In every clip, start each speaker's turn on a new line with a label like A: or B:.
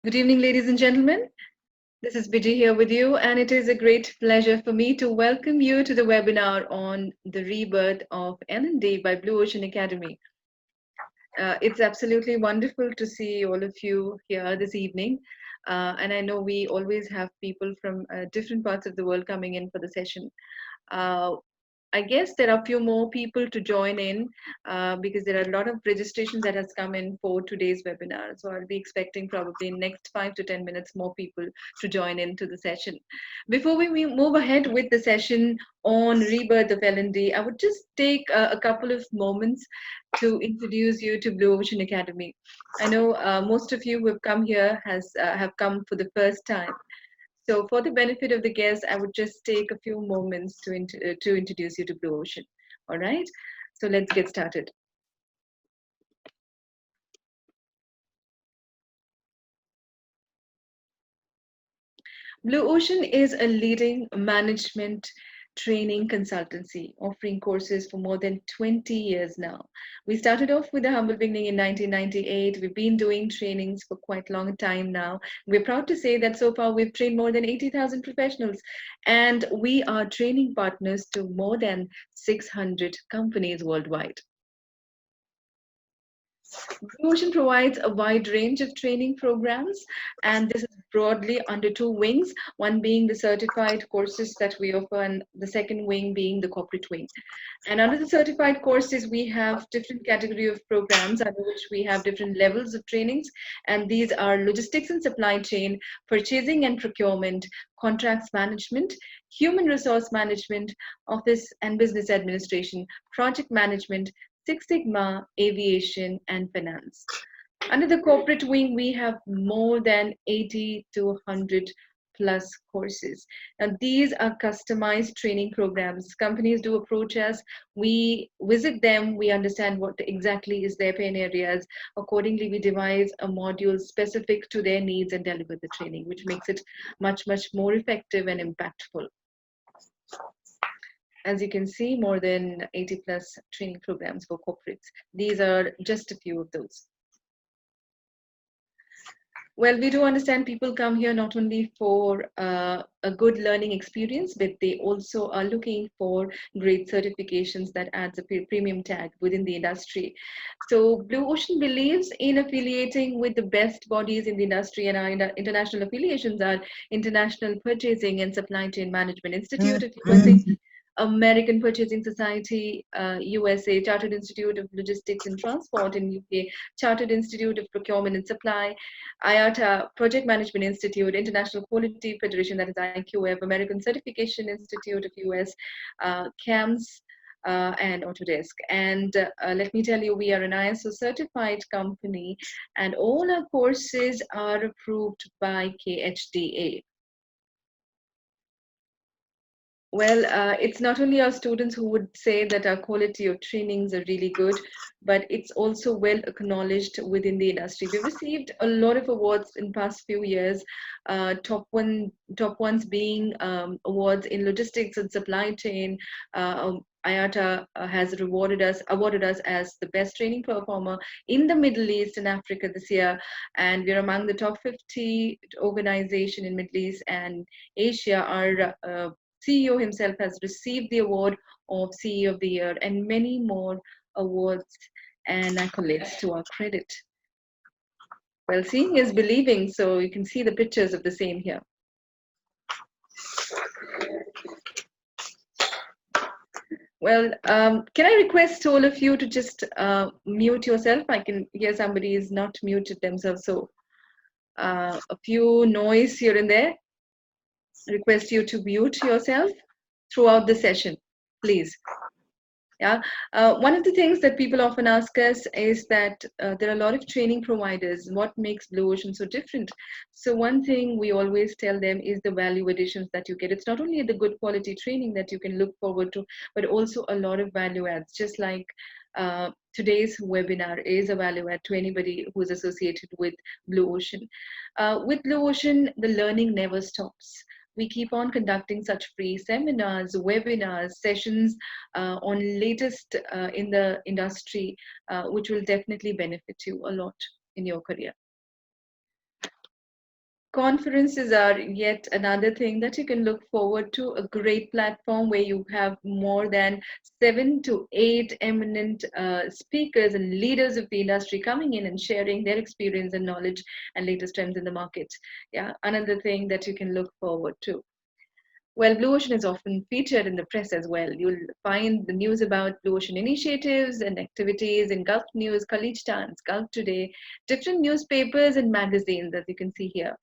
A: Good evening, ladies and gentlemen. This is Vijay here with you, and it is a great pleasure for me to welcome you to the webinar on the rebirth of L&D by Blue Ocean Academy. It's absolutely wonderful to see all of you here this evening. And I know we always have people from different parts of the world coming in for the session. Uh, I guess there are a few more people to join in because there are a lot of registrations that has come in for today's webinar. So I'll be expecting probably in next 5 to 10 minutes more people to join into the session. Before we move ahead with the session on rebirth of L&D, I would just take a couple of moments to introduce you to Blue Ocean Academy. I know most of you who have come here have come for the first time. So for the benefit of the guests, I would just take a few moments to introduce you to Blue Ocean. All right, so let's get started. Blue Ocean is a leading management training consultancy offering courses for more than 20 years now. We started off with a humble beginning in 1998. We've been doing trainings for quite a long time now. We're proud to say that so far we've trained more than 80,000 professionals, and we are training partners to more than 600 companies worldwide. Blue Ocean provides a wide range of training programs, and this is broadly under two wings, one being the certified courses that we offer, and the second wing being the corporate wing. And under the certified courses, we have different category of programs under which we have different levels of trainings, and these are logistics and supply chain, purchasing and procurement, contracts management, human resource management, office and business administration, project management, Six Sigma, aviation, and finance. Under the corporate wing, we have more than 80 to 100 plus courses. Now, these are customized training programs. Companies do approach us, we visit them, we understand what exactly is their pain areas. Accordingly, we devise a module specific to their needs and deliver the training, which makes it much, much more effective and impactful. As you can see, more than 80 plus training programs for corporates. These are just a few of those. Well, we do understand people come here not only for a good learning experience, but they also are looking for great certifications that adds a premium tag within the industry. So Blue Ocean believes in affiliating with the best bodies in the industry, and our international affiliations are International Purchasing and Supply Chain Management Institute of USA, American Purchasing Society, USA, Chartered Institute of Logistics and Transport in UK, Chartered Institute of Procurement and Supply, IATA, Project Management Institute, International Quality Federation, that is IQF, American Certification Institute of US, CAMS, and Autodesk. And let me tell you, we are an ISO certified company, and all our courses are approved by KHDA. Well, it's not only our students who would say that our quality of trainings are really good, but it's also well acknowledged within the industry. We've received a lot of awards in past few years. Top ones being awards in logistics and supply chain. IATA has awarded us as the best training performer in the Middle East and Africa this year, and we're among the top 50 organization in Middle East and Asia. Our CEO himself has received the award of CEO of the Year and many more awards and accolades to our credit. Well, seeing is believing, so you can see the pictures of the same here. Well, can I request all of you to just mute yourself? I can hear somebody is not muted themselves, so a few noise here and there. Request you to mute yourself throughout the session, please. Yeah, one of the things that people often ask us is that there are a lot of training providers. What makes Blue Ocean so different? So one thing we always tell them is the value additions that you get. It's not only the good quality training that you can look forward to, but also a lot of value adds, just like today's webinar is a value add to anybody who's associated with Blue Ocean. With Blue Ocean, the learning never stops. We keep on conducting such free seminars, webinars, sessions on latest in the industry, which will definitely benefit you a lot in your career. Conferences are yet another thing that you can look forward to, a great platform where you have more than 7 to 8 eminent speakers and leaders of the industry coming in and sharing their experience and knowledge and latest trends in the market. Yeah, another thing that you can look forward to. Well, Blue Ocean is often featured in the press as well. You'll find the news about Blue Ocean initiatives and activities in Gulf News, College Times, Gulf Today, different newspapers and magazines, as you can see here.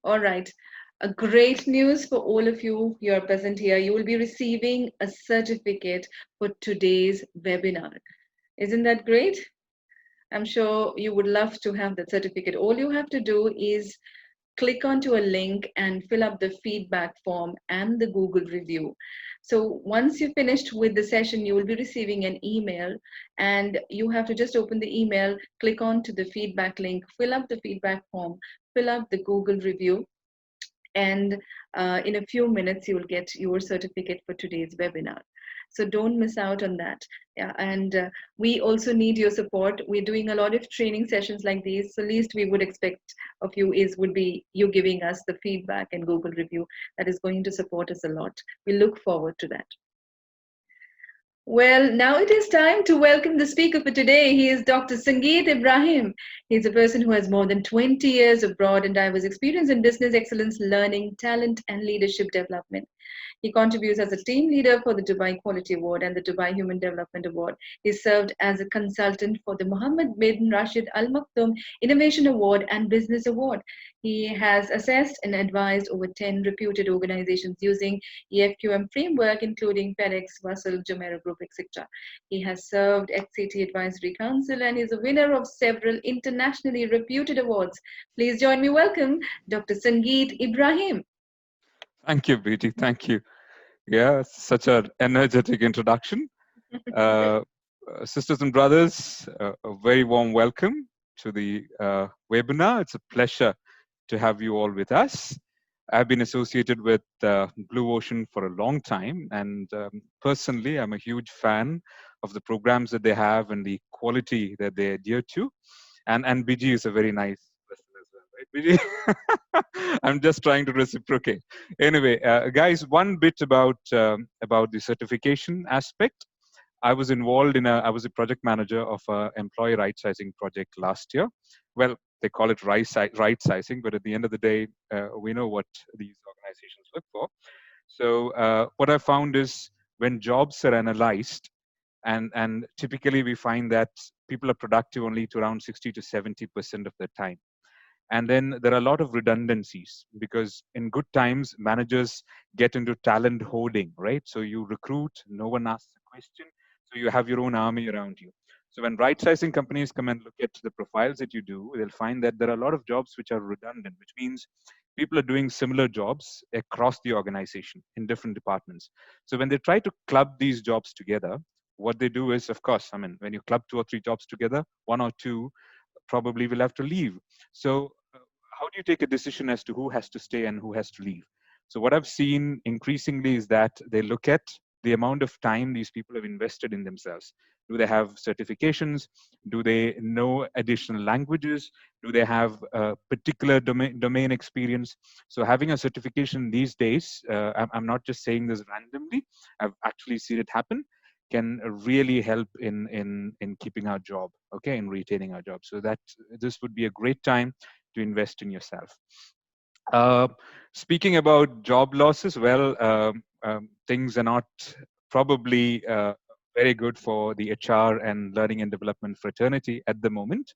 A: All right. A great news for all of you are present here. You will be receiving a certificate for today's webinar. Isn't that great? I'm sure you would love to have that certificate. All you have to do is click onto a link and fill up the feedback form and the Google review. So once you're finished with the session, you will be receiving an email and you have to just open the email, click onto the feedback link, fill up the feedback form, fill up the Google review, and in a few minutes you will get your certificate for today's webinar. So don't miss out on that. Yeah, and we also need your support. We're doing a lot of training sessions like these, so least we would expect of you is would be you giving us the feedback and Google review. That is going to support us a lot. We look forward to that. Well, now it is time to welcome the speaker for today. He is Dr. Sangeet Ibrahim. He's a person who has more than 20 years of broad and diverse experience in business excellence, learning, talent, and leadership development. He contributes as a team leader for the Dubai Quality Award and the Dubai Human Development Award. He served as a consultant for the Mohammed bin Rashid Al Maktoum Innovation Award and Business Award. He has assessed and advised over 10 reputed organizations using EFQM framework, including FedEx, Russell, Jumeirah Group, etc. He has served XCT Advisory Council and is a winner of several internationally reputed awards. Please join me. Welcome Dr. Sangeet Ibrahim.
B: Thank you, BT. Thank you. Yeah, such an energetic introduction. Uh, Sisters and brothers, a very warm welcome to the webinar. It's a pleasure to have you all with us. I've been associated with Blue Ocean for a long time, and personally, I'm a huge fan of the programs that they have and the quality that they adhere to. And BG is a very nice person as well, right? BG, I'm just trying to reciprocate. Anyway, guys, one bit about the certification aspect. I was a project manager of an employee right sizing project last year. Well, they call it right sizing, but at the end of the day, we know what these organizations look for. So what I found is when jobs are analyzed, and typically we find that people are productive only to around 60 to 70% of the time. And then there are a lot of redundancies because in good times managers get into talent hoarding, right? So you recruit, no one asks a question, so you have your own army around you. So when right sizing companies come and look at the profiles that you do, they'll find that there are a lot of jobs which are redundant, which means people are doing similar jobs across the organization in different departments. So when they try to club these jobs together, what they do is, of course, I mean, when you club 2 or 3 jobs together, one or two probably will have to leave. So, how do you take a decision as to who has to stay and who has to leave? So, what I've seen increasingly is that they look at the amount of time these people have invested in themselves. Do they have certifications? Do they know additional languages? Do they have a particular domain experience? So, having a certification these days, I'm not just saying this randomly, I've actually seen it happen, can really help in keeping our job, okay, in retaining our job. So that this would be a great time to invest in yourself. uh, Speaking about job losses, well, things are not probably very good for the HR and learning and development fraternity at the moment.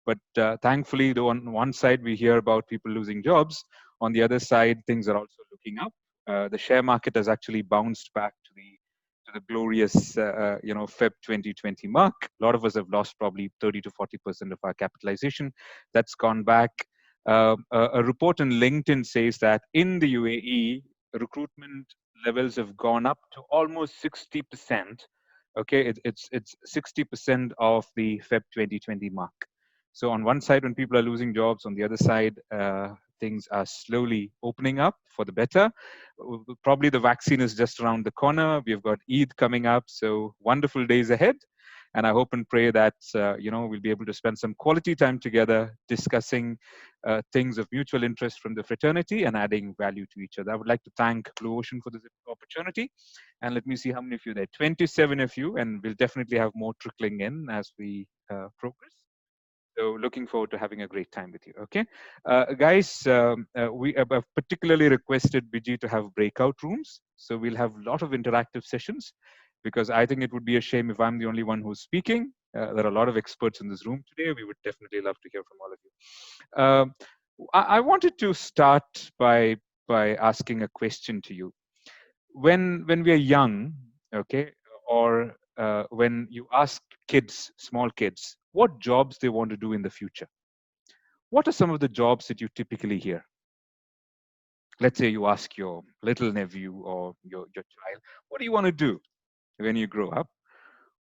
B: But thankfully, though, on one side we hear about people losing jobs, on the other side things are also looking up. The share market has actually bounced back to the glorious, Feb 2020 mark. A lot of us have lost probably 30 to 40% of our capitalization. That's gone back. A report on LinkedIn says that in the UAE, recruitment levels have gone up to almost 60%. Okay, it's 60% of the Feb 2020 mark. So on one side, when people are losing jobs, on the other side, things are slowly opening up for the better. Probably the vaccine is just around the corner. We've got Eid coming up, so wonderful days ahead. And I hope and pray that we'll be able to spend some quality time together discussing things of mutual interest from the fraternity and adding value to each other. I would like to thank Blue Ocean for this opportunity. And let me see how many of you there. 27 of you, and we'll definitely have more trickling in as we progress. So looking forward to having a great time with you. Okay, guys, we have particularly requested Biji to have breakout rooms. So we'll have a lot of interactive sessions because I think it would be a shame if I'm the only one who's speaking. There are a lot of experts in this room today. We would definitely love to hear from all of you. I wanted to start by asking a question to you. When we are young, okay, or when you ask kids, small kids, what jobs they want to do in the future, what are some of the jobs that you typically hear? Let's say you ask your little nephew or your child, what do you want to do when you grow up?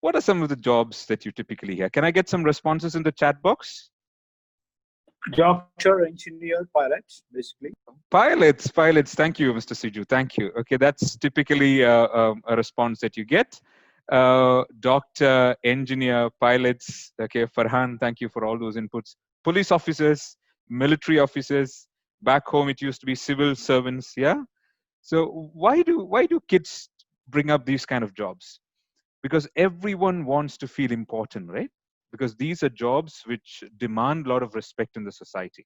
B: What are some of the jobs that you typically hear? Can I get some responses in the chat box?
C: Doctor, engineer, pilot, basically.
B: Pilots. Thank you, Mr. Siju. Thank you. Okay, that's typically a response that you get. Doctor, engineer, pilots. Okay, Farhan, thank you for all those inputs. Police officers, military officers. Back home, it used to be civil servants. Yeah. So why do kids bring up these kind of jobs? Because everyone wants to feel important, right? Because these are jobs which demand a lot of respect in the society.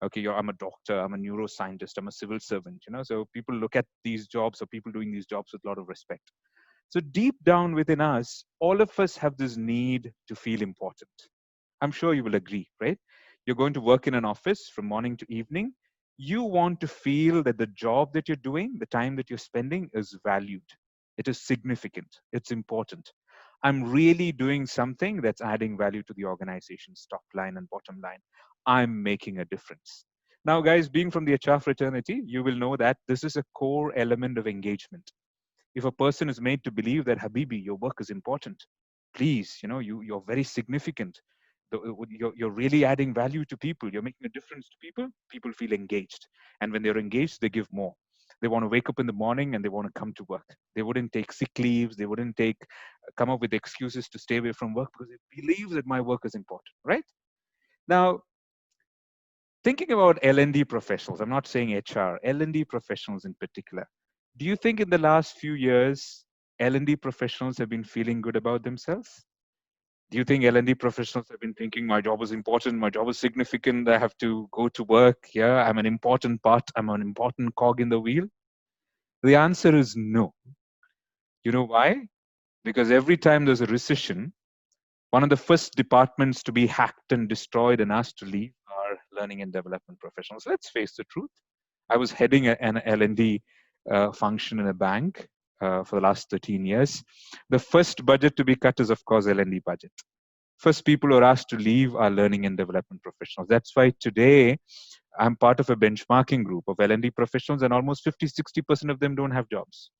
B: Okay, I'm a doctor, I'm a neuroscientist, I'm a civil servant, so people look at these jobs or people doing these jobs with a lot of respect. So deep down within us, all of us have this need to feel important. I'm sure you will agree, right? You're going to work in an office from morning to evening. You want to feel that the job that you're doing, the time that you're spending is valued. It is significant. It's important. I'm really doing something that's adding value to the organization's top line and bottom line. I'm making a difference. Now, guys, being from the HR fraternity, you will know that this is a core element of engagement. If a person is made to believe that Habibi, your work is important, please, you're very significant. You're really adding value to people. You're making a difference to people. People feel engaged, and when they're engaged, they give more. They want to wake up in the morning and they want to come to work. They wouldn't take sick leaves. They wouldn't come up with excuses to stay away from work because they believe that my work is important, right? Now, thinking about L&D professionals, I'm not saying HR, L&D professionals in particular, do you think in the last few years, L&D professionals have been feeling good about themselves? Do you think L&D professionals have been thinking my job is important, my job is significant, I have to go to work, yeah, I'm an important part, I'm an important cog in the wheel? The answer is no. You know why? Because every time there's a recession, one of the first departments to be hacked and destroyed and asked to leave are learning and development professionals. Let's face the truth. I was heading an L&D function in a bank for the last 13 years. The first budget to be cut is, of course, L&D budget. First people who are asked to leave are learning and development professionals. That's why today I'm part of a benchmarking group of L&D professionals, and almost 50-60% of them don't have jobs.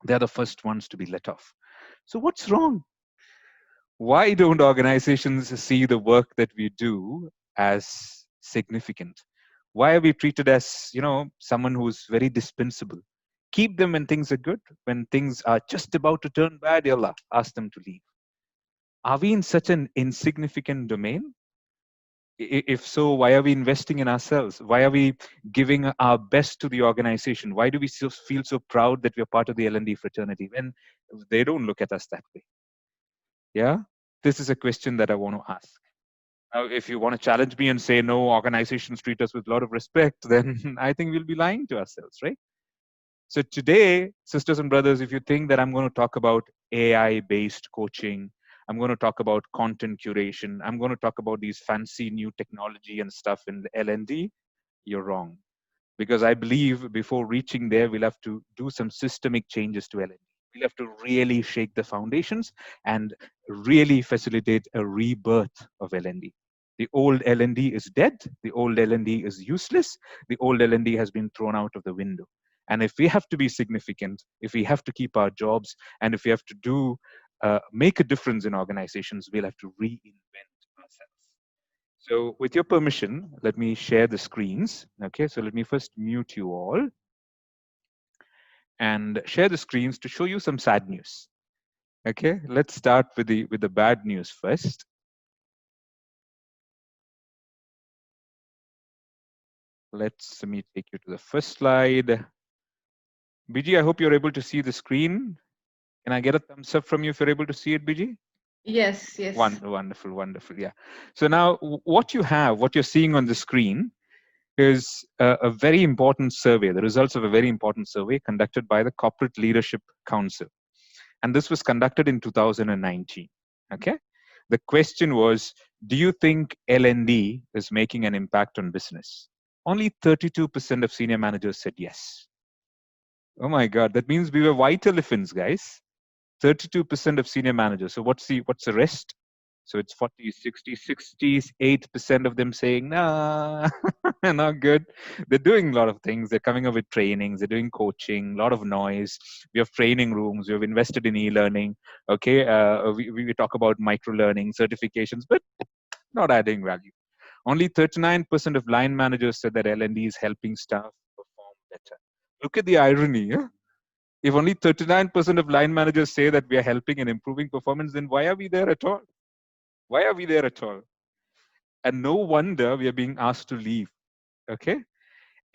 B: They're the first ones to be let off. So what's wrong? Why don't organizations see the work that we do as significant? Why are we treated as, someone who's very dispensable? Keep them when things are good. When things are just about to turn bad, yalla, ask them to leave. Are we in such an insignificant domain? If so, why are we investing in ourselves? Why are we giving our best to the organization? Why do we feel so proud that we're part of the L&D fraternity when they don't look at us that way? Yeah, this is a question that I want to ask. Now, if you want to challenge me and say no, organizations treat us with a lot of respect, then I think we'll be lying to ourselves, right? So today, sisters and brothers, if you think that I'm going to talk about AI-based coaching, I'm going to talk about content curation, I'm going to talk about these fancy new technology and stuff in the L&D, you're wrong. Because I believe before reaching there, we'll have to do some systemic changes to L&D. We'll have to really shake the foundations and really facilitate a rebirth of L&D. The old L&D is dead. The old L&D is useless. The old L&D has been thrown out of the window. And if we have to be significant, if we have to keep our jobs, and if we have to make a difference in organizations, we'll have to reinvent ourselves. So with your permission, let me share the screens. Okay, so let me first mute you all and share the screens to show you some sad news. Okay, let's start with the bad news first. Let me take you to the first slide. BG, I hope you're able to see the screen. Can I get a thumbs up from you if you're able to see it, BG?
A: Yes, yes.
B: Wonderful, wonderful. Yeah. So now what what you're seeing on the screen is a very important survey, the results of a very important survey conducted by the Corporate Leadership Council. And this was conducted in 2019. Okay. The question was, do you think L&D is making an impact on business? Only 32% of senior managers said yes. Oh my God, that means we were white elephants, guys. 32% of senior managers. So what's the rest? So it's 40, 60, 68% of them saying, nah, not good. They're doing a lot of things. They're coming up with trainings. They're doing coaching, a lot of noise. We have training rooms. We have invested in e-learning. Okay. We talk about micro-learning, certifications, but not adding value. Only 39% of line managers said that L&D is helping staff perform better. Look at the irony. Yeah? If only 39% of line managers say that we are helping and improving performance, then why are we there at all? Why are we there at all? And no wonder we are being asked to leave. Okay.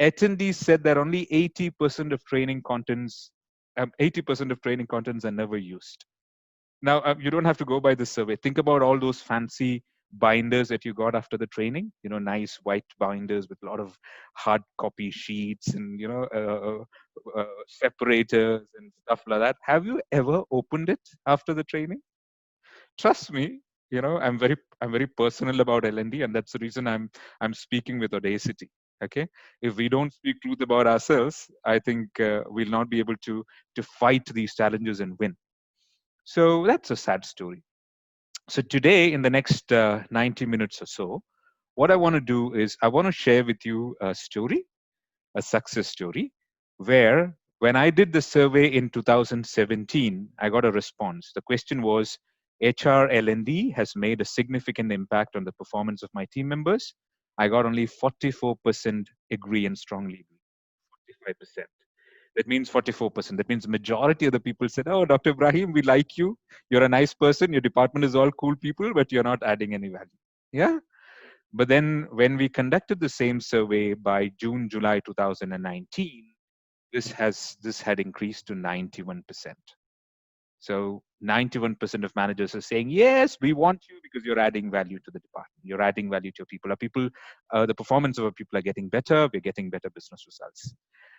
B: Attendees said that only 80% of training contents, 80% of training contents are never used. Now, you don't have to go by this survey. Think about all those fancy binders that you got after the training, nice white binders with a lot of hard copy sheets and, separators and stuff like that. Have you ever opened it after the training? Trust me, I'm very personal about L&D, and that's the reason I'm speaking with audacity. Okay, if we don't speak truth about ourselves, I think we'll not be able to fight these challenges and win. So that's a sad story. So today, in the next 90 minutes or so, what I want to do is I want to share with you a story, a success story, where when I did the survey in 2017, I got a response. The question was, HR L&D has made a significant impact on the performance of my team members. I got only 44% agree and strongly agree, 45%. That means 44%. That means majority of the people said, oh, Dr. Ibrahim, we like you. You're a nice person. Your department is all cool people, but you're not adding any value. Yeah. But then when we conducted the same survey by June, July 2019, this had increased to 91%. So 91% of managers are saying, yes, we want you because you're adding value to the department. You're adding value to your people. The performance of our people are getting better. We're getting better business results.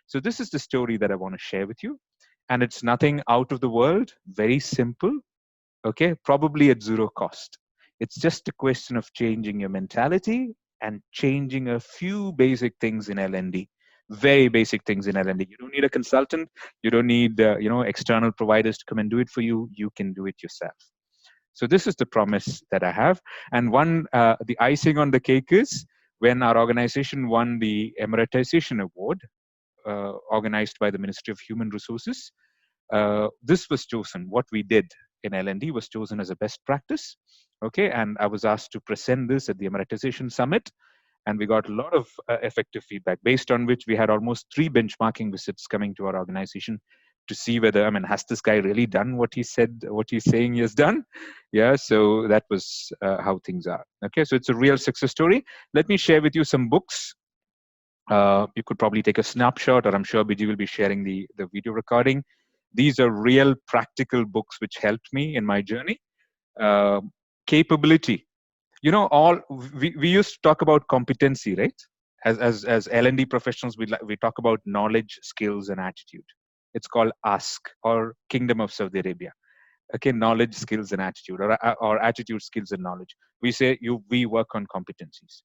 B: So this is the story that I want to share with you. And it's nothing out of the world, very simple, okay, probably at zero cost. It's just a question of changing your mentality and changing a few basic things in L&D, very basic things in L&D. You don't need a consultant. You don't need external providers to come and do it for you. You can do it yourself. So this is the promise that I have. And the icing on the cake is when our organization won the Emeritization Award, organized by the Ministry of Human Resources. This was chosen. What we did in L&D was chosen as a best practice. Okay, and I was asked to present this at the Emeritization Summit, and we got a lot of effective feedback, based on which we had almost 3 benchmarking visits coming to our organization to see whether, has this guy really done what he said, what he's saying he has done? Yeah, so that was how things are. Okay, so it's a real success story. Let me share with you some books. You could probably take a snapshot, or I'm sure BG will be sharing the video recording. These are real practical books which helped me in my journey. Capability. We used to talk about competency, right? As L&D professionals, we talk about knowledge, skills, and attitude. It's called ASK, or Kingdom of Saudi Arabia. Okay, knowledge, skills, and attitude, or attitude, skills, and knowledge. We say we work on competencies.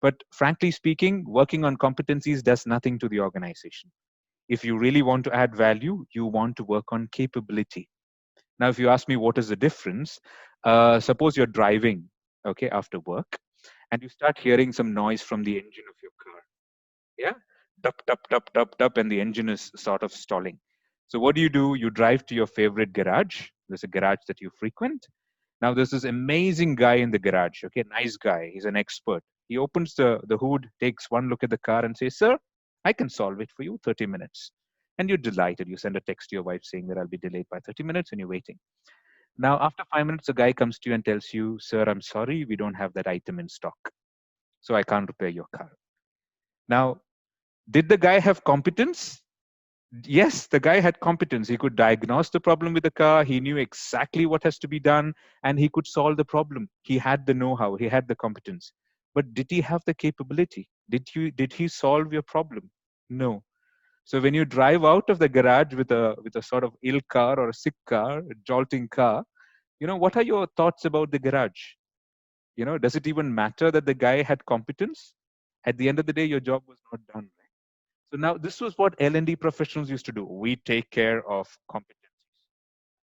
B: But frankly speaking, working on competencies does nothing to the organization. If you really want to add value, you want to work on capability. Now, if you ask me what is the difference, suppose you're driving, okay, after work, and you start hearing some noise from the engine of your car. Yeah, dup, dup, dup, dup, dup, and the engine is sort of stalling. So what do? You drive to your favorite garage. There's a garage that you frequent, Now there's this amazing guy in the garage. Okay, nice guy. He's an expert. He opens the hood, takes one look at the car, and says, "Sir, I can solve it for you. 30 minutes." And you're delighted. You send a text to your wife saying that I'll be delayed by 30 minutes, and you're waiting. Now, after 5 minutes, a guy comes to you and tells you, "Sir, I'm sorry, we don't have that item in stock, so I can't repair your car." Now, did the guy have competence? Yes, the guy had competence. He could diagnose the problem with the car. He knew exactly what has to be done, and he could solve the problem. He had the know-how. He had the competence. But did he have the capability? Did he solve your problem? No. So when you drive out of the garage with a sort of ill car or a sick car, a jolting car, what are your thoughts about the garage? Does it even matter that the guy had competence? At the end of the day, your job was not done. So now this was what L&D professionals used to do. We take care of competencies.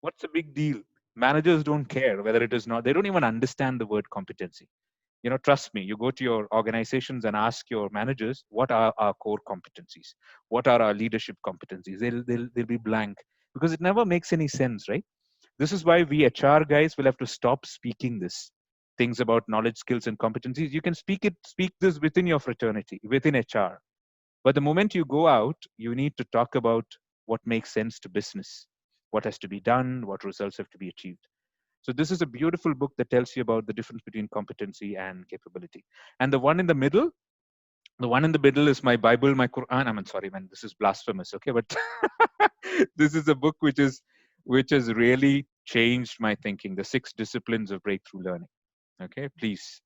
B: What's the big deal? Managers don't care whether it is not. They don't even understand the word competency. Trust me, you go to your organizations and ask your managers, what are our core competencies? What are our leadership competencies? They'll be blank because it never makes any sense, right? This is why we HR guys will have to stop speaking this things about knowledge, skills, and competencies. You can speak this within your fraternity, within HR. But the moment you go out, you need to talk about what makes sense to business, what has to be done, what results have to be achieved. So this is a beautiful book that tells you about the difference between competency and capability. And the one in the middle is my Bible, my Quran. I mean, sorry, man, this is blasphemous. Okay, but this is a book which has really changed my thinking. The 6 disciplines of breakthrough learning. Okay, please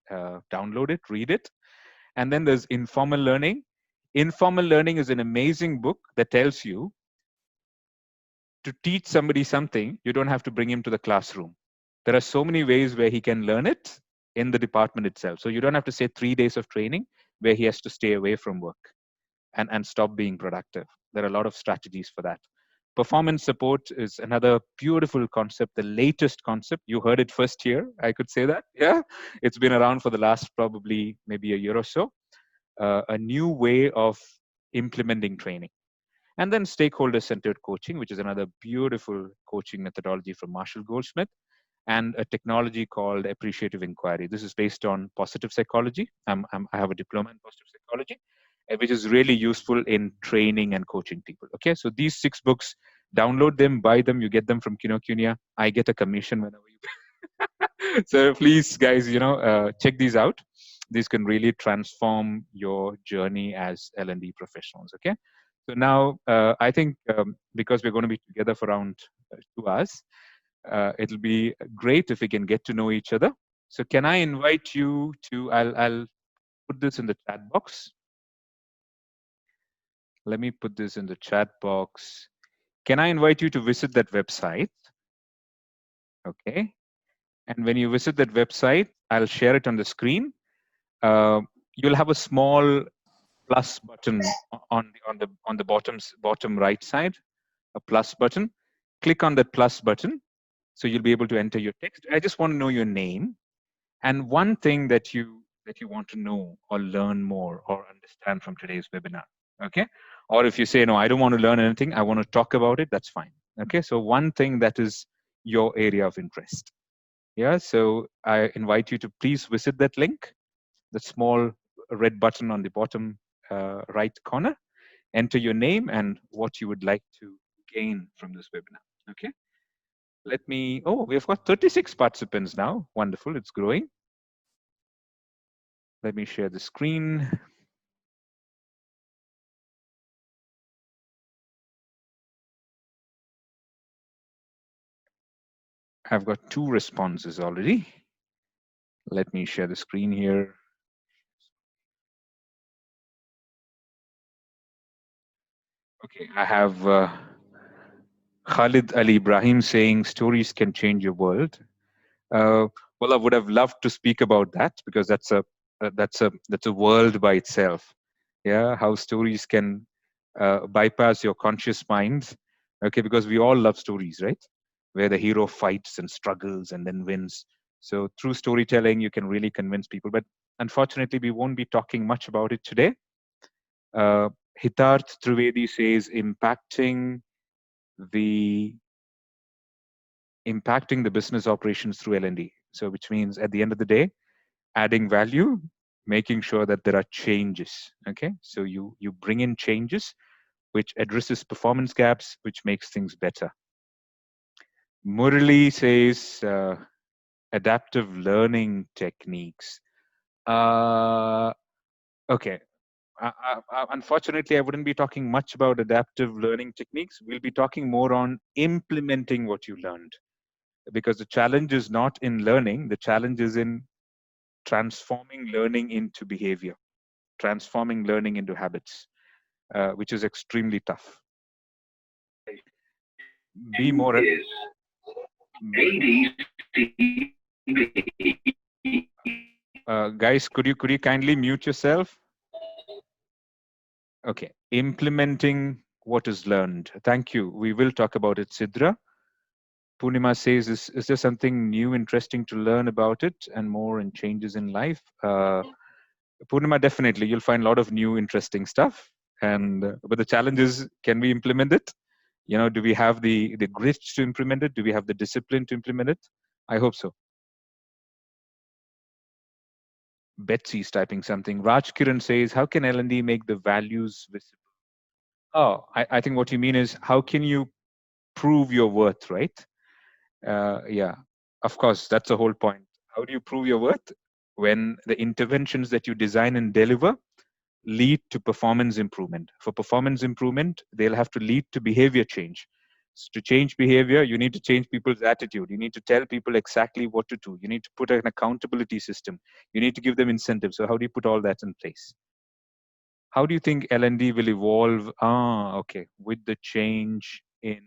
B: download it, read it. And then there's informal learning. Informal learning is an amazing book that tells you to teach somebody something, you don't have to bring him to the classroom. There are so many ways where he can learn it in the department itself. So you don't have to say 3 days of training where he has to stay away from work and stop being productive. There are a lot of strategies for that. Performance support is another beautiful concept, the latest concept. You heard it first here, I could say that. Yeah, it's been around for the last probably maybe a year or so. A new way of implementing training. And then stakeholder centered coaching, which is another beautiful coaching methodology from Marshall Goldsmith, and a technology called appreciative inquiry. This is based on positive psychology. I have a diploma in positive psychology, which is really useful in training and coaching people. Okay, so these 6 books, download them, buy them, you get them from Kinokuniya. I get a commission whenever you. So please, guys, check these out. These can really transform your journey as L&D professionals. Okay. So now I think because we're going to be together for around 2 hours, it'll be great if we can get to know each other. So can I invite you to? I'll put this in the chat box. Let me put this in the chat box. Can I invite you to visit that website? Okay. And when you visit that website, I'll share it on the screen. You'll have a small plus button on the bottom right side, a plus button. Click on that plus button, so you'll be able to enter your text. I just want to know your name and one thing that you want to know or learn more or understand from today's webinar. Okay, or if you say no, I don't want to learn anything, I want to talk about it, that's fine. Okay, so one thing that is your area of interest. Yeah, so I invite you to please visit that link, the small red button on the bottom right corner. Enter your name and what you would like to gain from this webinar. Okay, let me, oh, we've got 36 participants now. Wonderful, it's growing. Let me share the screen. I've got 2 responses already. Let me share the screen here. Okay, I have Khalid Ali Ibrahim saying stories can change your world. Well, I would have loved to speak about that because that's a world by itself. Yeah, how stories can bypass your conscious mind. Okay, because we all love stories, right? Where the hero fights and struggles and then wins. So through storytelling, you can really convince people. But unfortunately, we won't be talking much about it today. Hitarth Trivedi says impacting the business operations through L&D. So which means at the end of the day, adding value, making sure that there are changes. Okay, so you bring in changes which addresses performance gaps, which makes things better. Murali says adaptive learning techniques. Uh, okay. Unfortunately, I wouldn't be talking much about adaptive learning techniques. We'll be talking more on implementing what you learned, because the challenge is not in learning. The challenge is in transforming learning into behavior, transforming learning into habits, which is extremely tough. Be more. Guys, could you kindly mute yourself? Okay, implementing what is learned. Thank you. We will talk about it, Sidra. Purnima says, is there something new, interesting to learn about it and more and changes in life? Purnima, definitely. You'll find a lot of new, interesting stuff. And but the challenge is, can we implement it? Do we have the grit to implement it? Do we have the discipline to implement it? I hope so. Betsy's typing something. Raj Kiran says, how can L&D make the values visible? Oh, I think what you mean is, how can you prove your worth, right? Yeah, of course, that's the whole point. How do you prove your worth? When the interventions that you design and deliver lead to performance improvement. For performance improvement, they'll have to lead to behavior change. So to change behavior, you need to change people's attitude. You need to tell people exactly what to do. You need to put an accountability system. You need to give them incentives. So how do you put all that in place? How do you think L&D will evolve? Okay, with the change in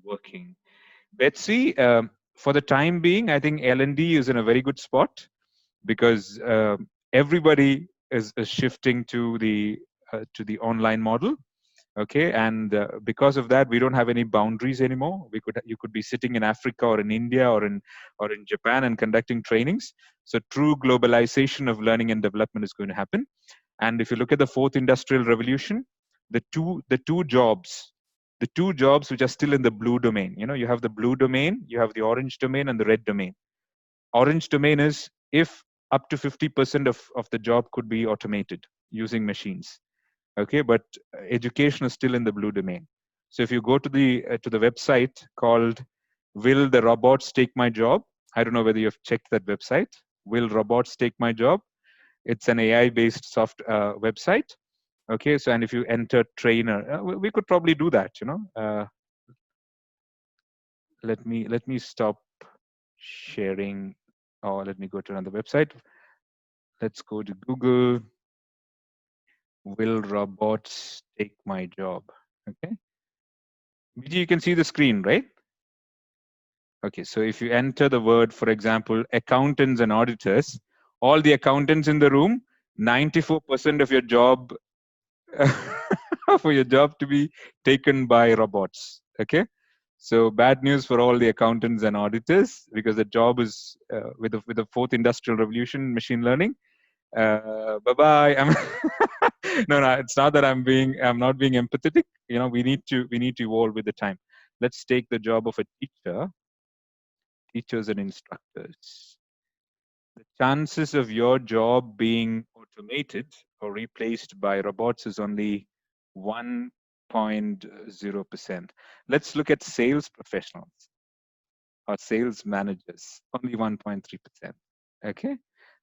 B: working. Betsy, for the time being, I think L&D is in a very good spot, because everybody is shifting to the online model. Okay, and because of that, we don't have any boundaries anymore. You could be sitting in Africa or in India or in Japan and conducting trainings. So true globalization of learning and development is going to happen. And if you look at the fourth industrial revolution, the two jobs which are still in the blue domain, you have the blue domain, you have the orange domain, and the red domain. Orange domain is if up to 50% of the job could be automated using machines. Okay, but education is still in the blue domain. So if you go to the website called "Will the Robots Take My Job?" I don't know whether you've checked that website. Will robots take my job? It's an AI-based soft website. Okay, so and if you enter trainer, we could probably do that. Let me stop sharing, or let me go to another website. Let's go to Google. Will robots take my job? Okay, BG, you can see the screen, right? Okay, so if you enter the word, for example, accountants and auditors, all the accountants in the room, 94% of your job for your job to be taken by robots. Okay, so bad news for all the accountants and auditors, because the job is with the fourth industrial revolution, machine learning. Bye bye. No, it's not that I'm not being empathetic. We need to evolve with the time. Let's take the job of a teachers and instructors. The chances of your job being automated or replaced by robots is only 1.0%. Let's look at sales professionals or sales managers, only 1.3%. Okay.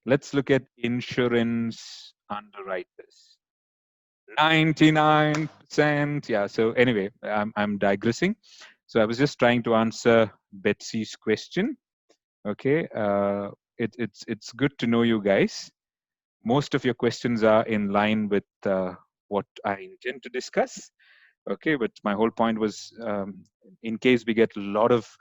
B: Let's look at insurance underwriters, 99%. Yeah. So anyway, I'm digressing. So I was just trying to answer Betsy's question. Okay, it's good to know you guys. Most of your questions are in line with what I intend to discuss. Okay, but my whole point was, in case we get a lot of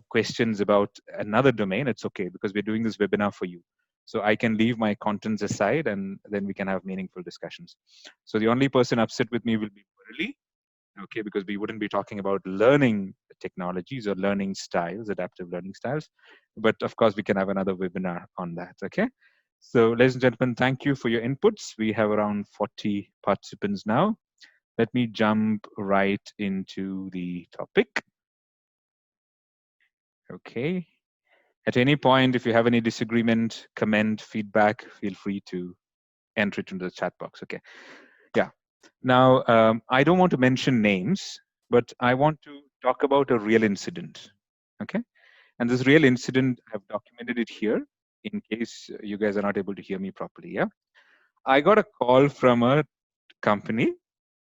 B: questions about another domain, it's okay, because we're doing this webinar for you. So I can leave my contents aside, and then we can have meaningful discussions. So the only person upset with me will be Murali. Okay, because we wouldn't be talking about learning technologies or learning styles, adaptive learning styles, but of course we can have another webinar on that. Okay, so ladies and gentlemen, thank you for your inputs. We have around 40 participants now. Let me jump right into the topic. Okay, At any point, if you have any disagreement, comment, feedback, feel free to enter it into the chat box. Okay. Yeah. Now, I don't want to mention names, but I want to talk about a real incident. Okay. And this real incident, I've documented it here in case you guys are not able to hear me properly. Yeah. I got a call from a company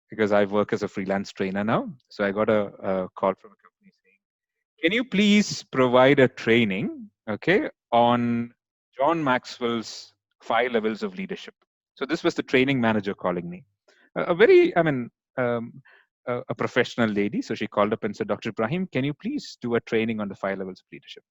B: because I work as a freelance trainer now. So I got a call from a company saying, can you please provide a training, okay, on John Maxwell's 5 levels of leadership? So this was the training manager calling me. A very, I mean, um, a professional lady. So she called up and said, Dr. Ibrahim, can you please do a training on the 5 levels of leadership?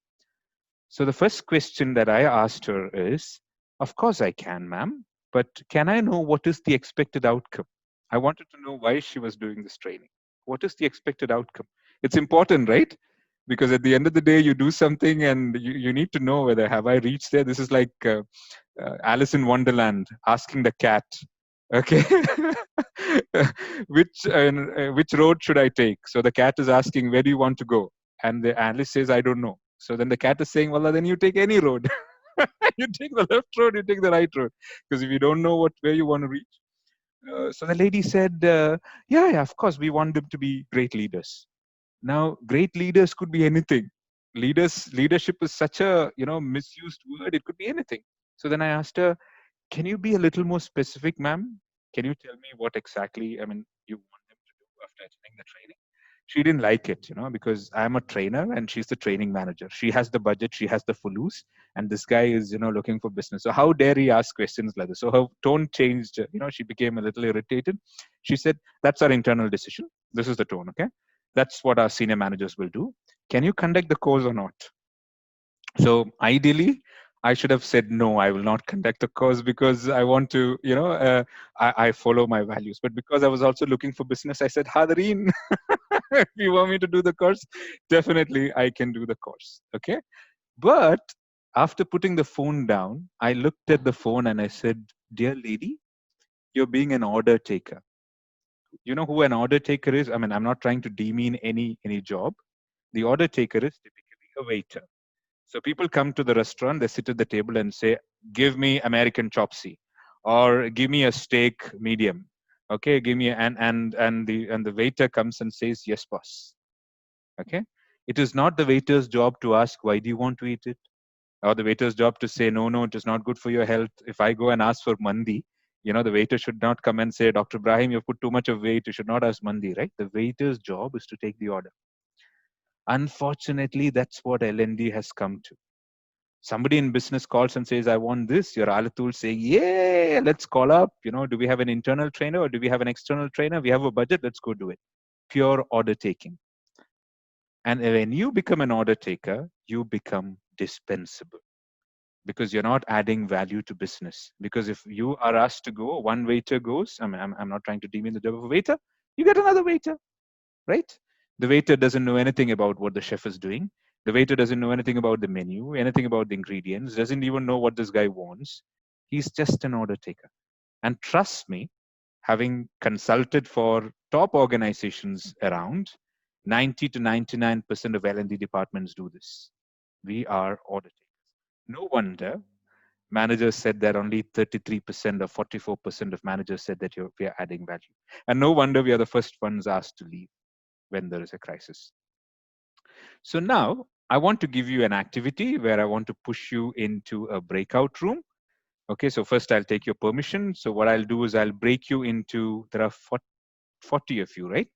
B: So the first question that I asked her is, of course I can, ma'am, but can I know what is the expected outcome? I wanted to know why she was doing this training. What is the expected outcome? It's important, right? Because at the end of the day, you do something and you need to know whether have I reached there. This is like Alice in Wonderland asking the cat, okay, which road should I take? So the cat is asking, where do you want to go? And the Alice says, I don't know. So then the cat is saying, well, then you take any road. You take the left road, you take the right road. Because if you don't know where you want to reach. So the lady said, yeah, of course, we want them to be great leaders. Now, great leaders could be anything. Leadership is such a misused word. It could be anything. So then I asked her, can you be a little more specific, ma'am? Can you tell me what exactly, I mean, you want them to do after attending the training? She didn't like it, because I'm a trainer and she's the training manager. She has the budget, she has the fulus, and this guy is, looking for business. So how dare he ask questions like this? So her tone changed, she became a little irritated. She said, that's our internal decision. This is the tone, okay? That's what our senior managers will do. Can you conduct the course or not? So ideally, I should have said no. I will not conduct the course because I want to, I follow my values. But because I was also looking for business, I said, Hadareen, if you want me to do the course, definitely I can do the course. Okay. But after putting the phone down, I looked at the phone and I said, dear lady, you're being an order taker. You know who an order taker is? I mean, I'm not trying to demean any job. The order taker is typically a waiter. So people come to the restaurant, they sit at the table and say, give me American chopsy or give me a steak medium. Okay, give me and the waiter comes and says, yes, boss. Okay. It is not the waiter's job to ask, why do you want to eat it? Or the waiter's job to say, no, it is not good for your health. If I go and ask for mandi, the waiter should not come and say, Dr. Ibrahim, you've put too much of weight. You should not ask mandi, right? The waiter's job is to take the order. Unfortunately, that's what L&D has come to. Somebody in business calls and says, I want this. Your Alatul saying, yeah, let's call up. Do we have an internal trainer or do we have an external trainer? We have a budget. Let's go do it. Pure order taking. And when you become an order taker, you become dispensable because you're not adding value to business. Because if you are asked to go, one waiter goes. I mean, I'm not trying to demean the job of a waiter. You get another waiter, right? The waiter doesn't know anything about what the chef is doing. The waiter doesn't know anything about the menu, anything about the ingredients, doesn't even know what this guy wants. He's just an order taker. And trust me, having consulted for top organizations around, 90 to 99% of L&D departments do this. We are order takers. No wonder managers said that only 33% or 44% of managers said that we are adding value. And no wonder we are the first ones asked to leave when there is a crisis. So now I want to give you an activity where I want to push you into a breakout room. Okay, so first I'll take your permission. So what I'll do is I'll break you into, there are 40 of you, right?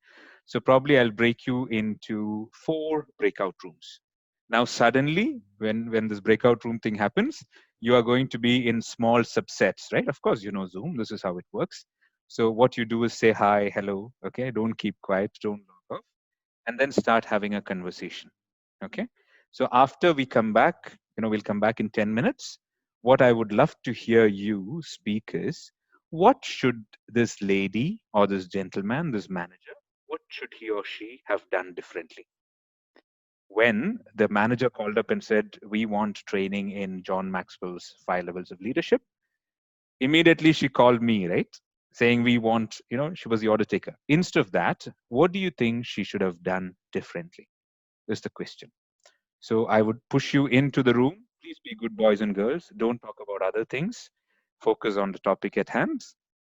B: So probably I'll break you into 4 breakout rooms. Now suddenly, when this breakout room thing happens, you are going to be in small subsets, right? Of course, Zoom, this is how it works. So what you do is say hi, hello, okay? Don't keep quiet, don't log off, and then start having a conversation. Okay. So after we come back, we'll come back in 10 minutes. What I would love to hear you speak is, what should this lady or this gentleman, this manager, what should he or she have done differently? When the manager called up and said, we want training in John Maxwell's 5 levels of leadership, immediately she called me, right? Saying we want, she was the order taker. Instead of that, what do you think she should have done differently? Is the question. So I would push you into the room. Please be good boys and girls. Don't talk about other things. Focus on the topic at hand.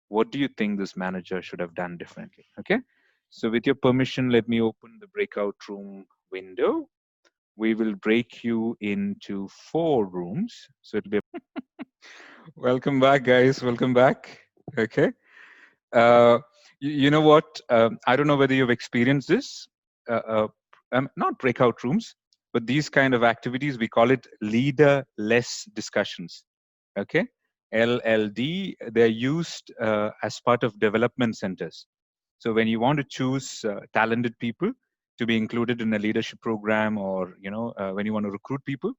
B: What do you think this manager should have done differently? Okay. So with your permission, let me open the breakout room window. We will break you into 4 rooms. So it'll be welcome back, guys. Welcome back. Okay. Uh, you know what? I don't know whether you've experienced this. Uh, uh, not breakout rooms, but these kind of activities, we call it leaderless discussions. Okay. LLD, they're used as part of development centers. So when you want to choose talented people to be included in a leadership program, or when you want to recruit people,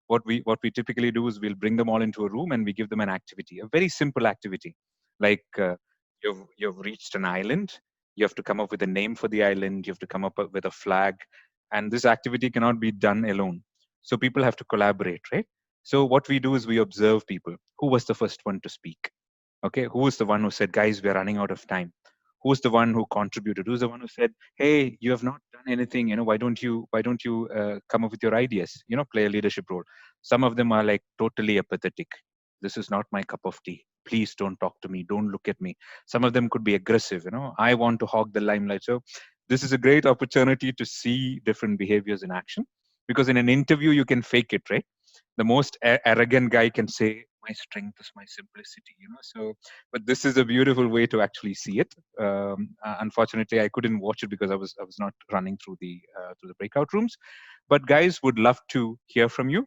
B: what we typically do is we'll bring them all into a room and we give them an activity, a very simple activity, like you've reached an island. You have to come up with a name for the island. You have to come up with a flag, and this activity cannot be done alone. So people have to collaborate, right? So what we do is we observe people. Who was the first one to speak? Okay, who was the one who said, guys, we're running out of time? Who's the one who contributed? Who's the one who said, hey, you have not done anything, why don't you come up with your ideas, play a leadership role? Some of them are like totally apathetic. This is not my cup of tea. Please don't talk to me, don't look at me. Some of them could be aggressive, I want to hog the limelight. So this is a great opportunity to see different behaviors in action, because in an interview you can fake it, right? The most arrogant guy can say, my strength is my simplicity, so but this is a beautiful way to actually see it. Unfortunately, I couldn't watch it because I was not running through the breakout rooms. But guys, would love to hear from you.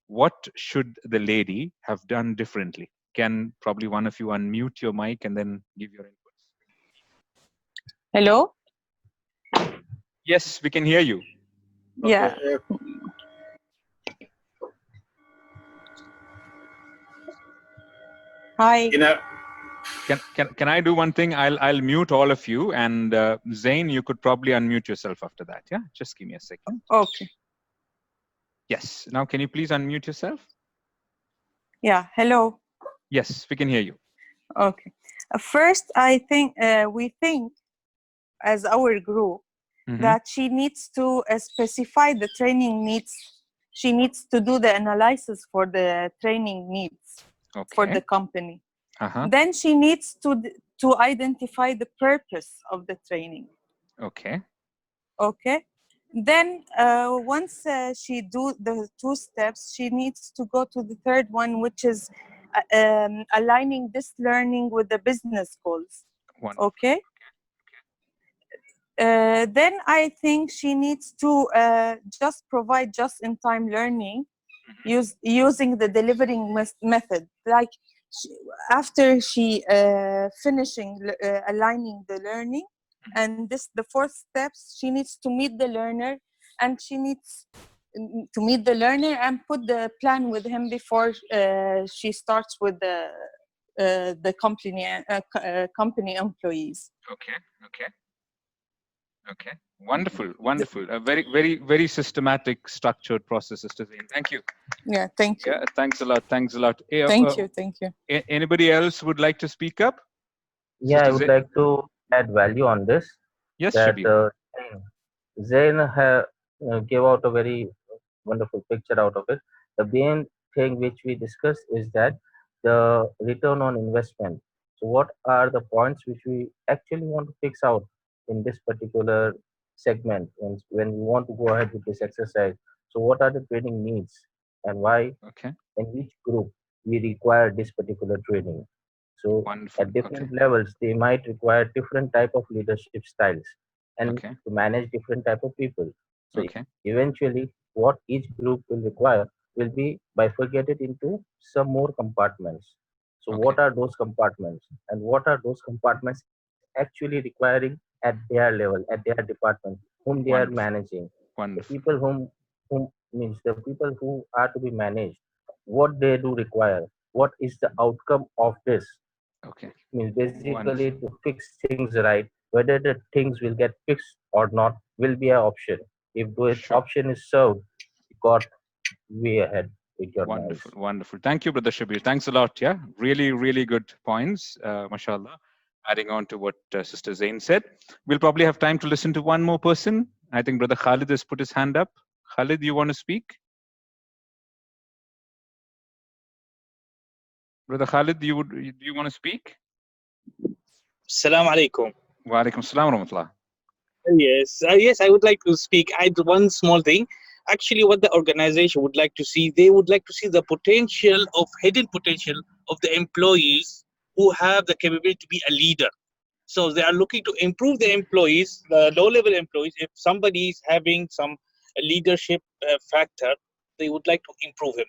B: What should the lady have done differently? Can probably one of you unmute your mic and then give your inputs?
D: Hello?
B: Yes, we can hear you.
D: Yeah. Hi.
B: Can I do one thing? I'll mute all of you, and Zain, you could probably unmute yourself after that. Yeah, just give me a second.
D: Okay.
B: Yes. Now, can you please unmute yourself?
D: Yeah. Hello.
B: Yes, we can hear you.
D: Okay. First, I think we think as our group that she needs to specify the training needs. She needs to do the analysis for the training needs for the company. Then she needs to identify the purpose of the training.
B: Okay.
D: Okay. Then once she do the 2 steps, she needs to go to the third one, which is aligning this learning with the business goals.
B: Wonderful.
D: Okay. Then I think she needs to just provide just-in-time learning using the delivering method. Like after she finishing aligning the learning, and the 4th steps, she needs to meet the learner, and she needs to meet the learner and put the plan with him before she starts with the company employees.
B: Okay. Wonderful. A very, very, very systematic, structured process, Sister Zain. Thank you.
D: Yeah, thank you.
B: Yeah, thanks a lot. Thank
D: you.
B: Anybody else would like to speak up?
E: Yeah,
B: Sister
E: I would like to add value on this.
B: Yes,
E: that
B: Shabir.
E: Zain gave out a very wonderful picture out of it. The main thing which we discussed is that the return on investment. So, what are the points which we actually want to fix out in this particular segment when we want to go ahead with this exercise? So, what are the training needs and why
B: Okay.
E: in which group we require this particular training? So
B: Wonderful.
E: at different levels, they might require different type of leadership styles and
B: Okay.
E: to manage different type of people. So
B: Okay.
E: eventually, what each group will require will be bifurcated into some more compartments. So what are those compartments, and what are those compartments actually requiring at their level, at their department, whom they are managing, the people whom means the people who are to be managed, what they do require, what is the outcome of this.
B: Okay.
E: Means basically to fix things right, whether the things will get fixed or not will be an option. If the option is served, you got way ahead with your lives.
B: Wonderful. Thank you, Brother Shabir. Thanks a lot. Yeah, really, really good points. Mashallah. Adding on to what Sister Zain said, we'll probably have time to listen to one more person. I think Brother Khalid has put his hand up. Khalid, you want to speak? Brother Khalid, do you want to speak?
F: Assalamu alaikum.
B: Wa alaikum salam wa rahmatullah.
F: Yes, I would like to speak. I one small thing. Actually, what the organization would like to see, they would like to see the potential of hidden potential of the employees who have the capability to be a leader. So they are looking to improve the employees, the low-level employees. If somebody is having some leadership factor, they would like to improve him.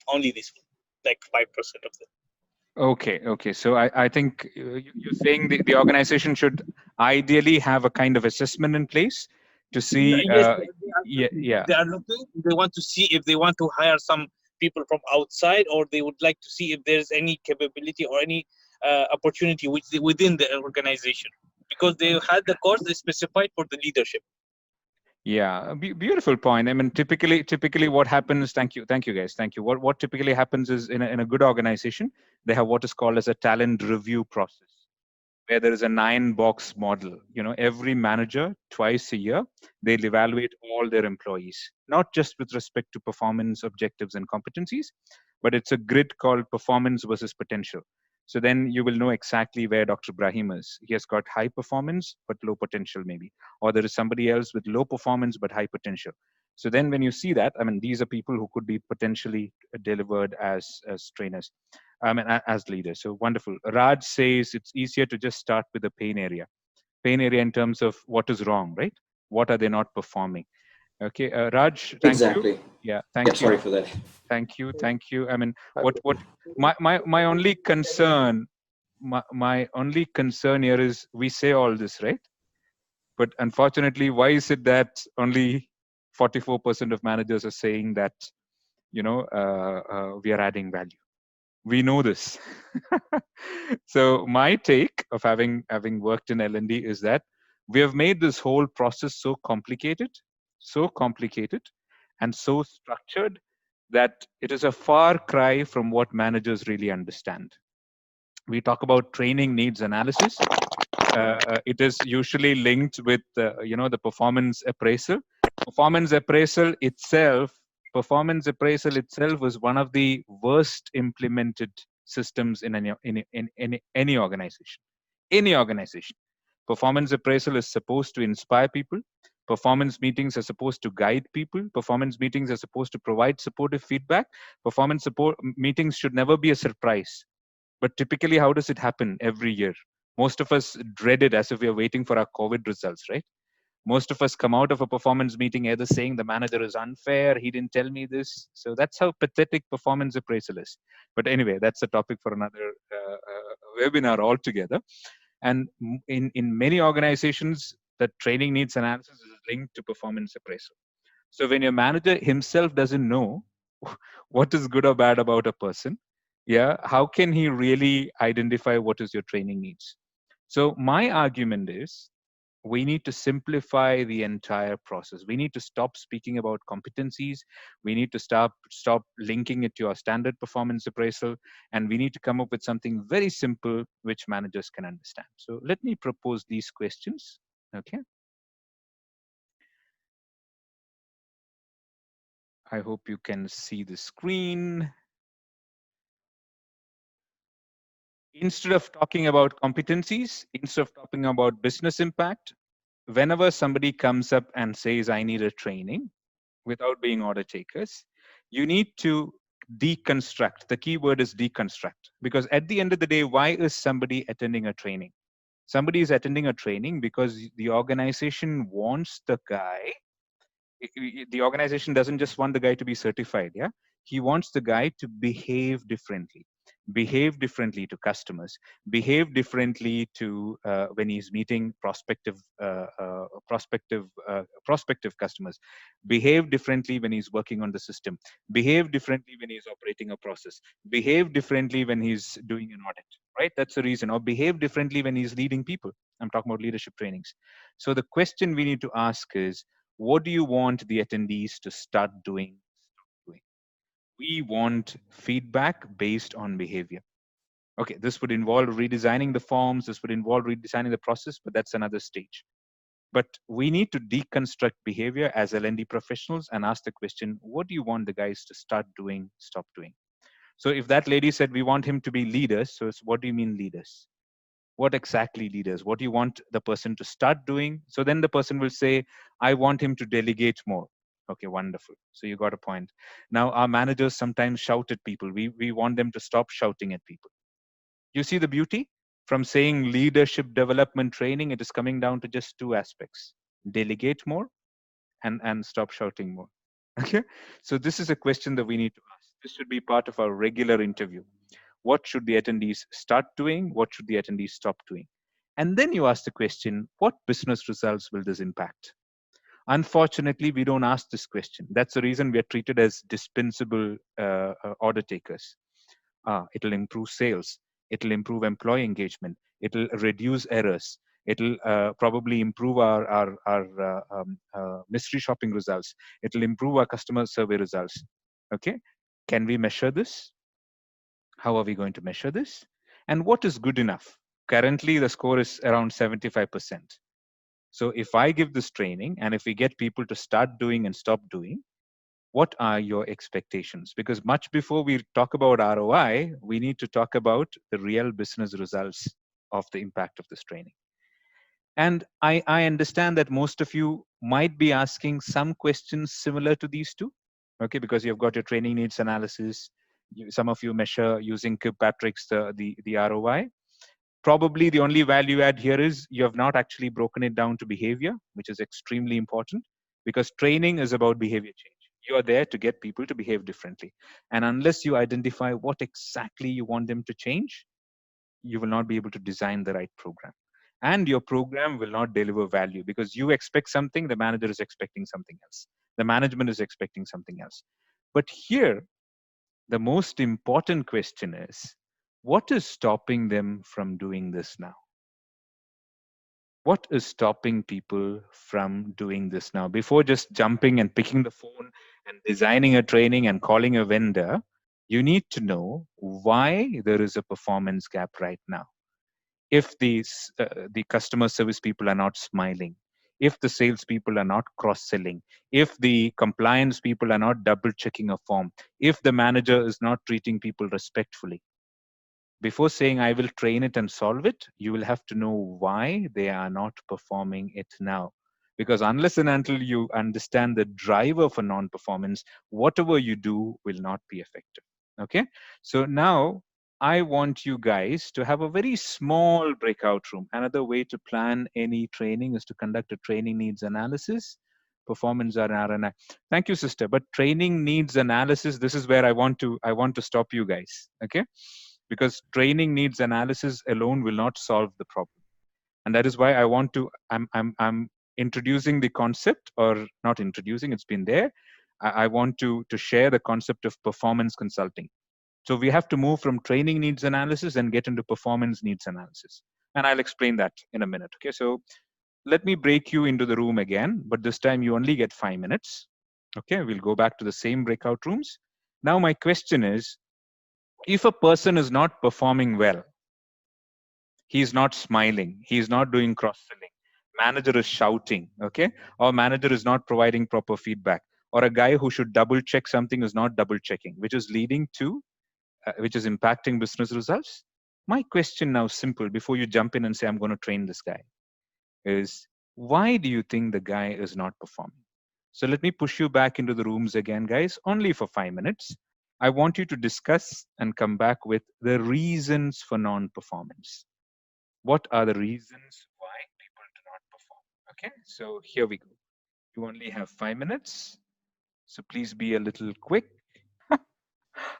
F: Only this one, like 5% of them.
B: Okay. So I think you're saying the organization should ideally have a kind of assessment in place to see.
F: Yes,
B: Yeah.
F: they are looking. They want to see if they want to hire some people from outside, or they would like to see if there's any capability or any opportunity within the organization, because they had the course they specified for the leadership.
B: Yeah, beautiful point. I mean, typically, what happens? Thank you, guys. Thank you. What typically happens is in a good organization, they have what is called as a talent review process, where there is a 9-box model. Every manager twice a year they'll evaluate all their employees, not just with respect to performance objectives and competencies, but it's a grid called performance versus potential. So then you will know exactly where Dr. Ibrahim is. He has got high performance but low potential, maybe, or there is somebody else with low performance but high potential. So then when you see that, I mean, these are people who could be potentially delivered as trainers, I mean, as leaders. So wonderful. Raj says it's easier to just start with the pain area. Pain area in terms of what is wrong, right? What are they not performing? Okay, Raj, thank you.
G: Exactly.
B: Yeah,
G: Yeah,
B: thank you.
G: sorry for that.
B: Thank you. I mean, what my only concern, my only concern here is we say all this, right? But unfortunately, why is it that only 44% of managers are saying that we are adding value? We know this. So my take of having worked in L&D is that we have made this whole process so complicated and so structured that it is a far cry from what managers really understand. We talk about training needs analysis. It is usually linked with the performance appraisal. Performance appraisal itself was one of the worst implemented systems in any organization. Any organization. Performance appraisal is supposed to inspire people. Performance meetings are supposed to guide people. Performance meetings are supposed to provide supportive feedback. Performance support meetings should never be a surprise. But typically, how does it happen every year? Most of us dread it as if we are waiting for our COVID results, right? Most of us come out of a performance meeting either saying the manager is unfair, he didn't tell me this. So that's how pathetic performance appraisal is. But anyway, that's a topic for another webinar altogether. And in many organizations, the training needs analysis is linked to performance appraisal. So when your manager himself doesn't know what is good or bad about a person, yeah, how can he really identify what is your training needs? So my argument is we need to simplify the entire process. We need to stop speaking about competencies. We need to stop linking it to our standard performance appraisal, and we need to come up with something very simple which managers can understand. So let me propose these questions. Okay. I hope you can see the screen. Instead of talking about competencies, instead of talking about business impact, whenever somebody comes up and says, I need a training, without being order takers, you need to deconstruct. The key word is deconstruct. Because at the end of the day, why is somebody attending a training? Somebody is attending a training because the organization wants the guy. The organization doesn't just want the guy to be certified. Yeah, he wants the guy to behave differently to customers, behave differently to when he's meeting prospective customers, behave differently when he's working on the system, behave differently when he's operating a process, behave differently when he's doing an audit, right? That's the reason. Or behave differently when he's leading people. I'm talking about leadership trainings. So the question we need to ask is, what do you want the attendees to start doing? We want feedback based on behavior. Okay, this would involve redesigning the forms, this would involve redesigning the process, but that's another stage. But we need to deconstruct behavior as L&D professionals and ask the question, what do you want the guys to start doing, stop doing? So if that lady said we want him to be leaders, so it's, what do you mean leaders? What exactly leaders? What do you want the person to start doing? So then the person will say, I want him to delegate more. Okay, wonderful. So you got a point. Now our managers sometimes shout at people. We want them to stop shouting at people. You see the beauty? From saying leadership development training, it is coming down to just two aspects: delegate more and stop shouting more. Okay. So this is a question that we need to ask. This should be part of our regular interview. What should the attendees start doing? What should the attendees stop doing? And then you ask the question, what business results will this impact? Unfortunately, we don't ask this question. That's the reason we are treated as dispensable order takers. It'll improve sales. It'll improve employee engagement. It'll reduce errors. It'll probably improve our mystery shopping results. It'll improve our customer survey results. Okay, can we measure this? How are we going to measure this? And what is good enough? Currently, the score is around 75%. So if I give this training and if we get people to start doing and stop doing, what are your expectations? Because much before we talk about ROI, we need to talk about the real business results of the impact of this training. And I understand that most of you might be asking some questions similar to these two, okay, because you've got your training needs analysis. Some of you measure using Kirkpatrick's the ROI. Probably the only value add here is you have not actually broken it down to behavior, which is extremely important, because training is about behavior change. You are there to get people to behave differently. And unless you identify what exactly you want them to change, you will not be able to design the right program. And your program will not deliver value because you expect something, the manager is expecting something else. The management is expecting something else. But here, the most important question is, what is stopping them from doing this now? What is stopping people from doing this now? Before just jumping and picking the phone and designing a training and calling a vendor, you need to know why there is a performance gap right now. If the customer service people are not smiling, if the sales people are not cross-selling, if the compliance people are not double-checking a form, if the manager is not treating people respectfully, before saying I will train it and solve it, you will have to know why they are not performing it now. Because unless and until you understand the driver for non-performance, whatever you do will not be effective. Okay. So now I want you guys to have a very small breakout room. Another way to plan any training is to conduct a training needs analysis, performance RNI. Thank you, sister. But training needs analysis, this is where I want to stop you guys. Okay. Because training needs analysis alone will not solve the problem. And that is why I want to, I'm introducing the concept, or not introducing, it's been there. I want to share the concept of performance consulting. So we have to move from training needs analysis and get into performance needs analysis. And I'll explain that in a minute. Okay, so let me break you into the room again, but this time you only get 5 minutes. Okay, we'll go back to the same breakout rooms. Now my question is, if a person is not performing well, he's not smiling, he's not doing cross-selling, manager is shouting, okay, or manager is not providing proper feedback, or a guy who should double check something is not double checking, which is leading to which is impacting business results. My question now, simple, before you jump in and say I'm going to train this guy, is why do you think the guy is not performing? So let me push you back into the rooms again, guys, only for 5 minutes. I want you to discuss and come back with the reasons for non-performance. What are the reasons why people do not perform? Okay, so here we go. You only have 5 minutes, so please be a little quick.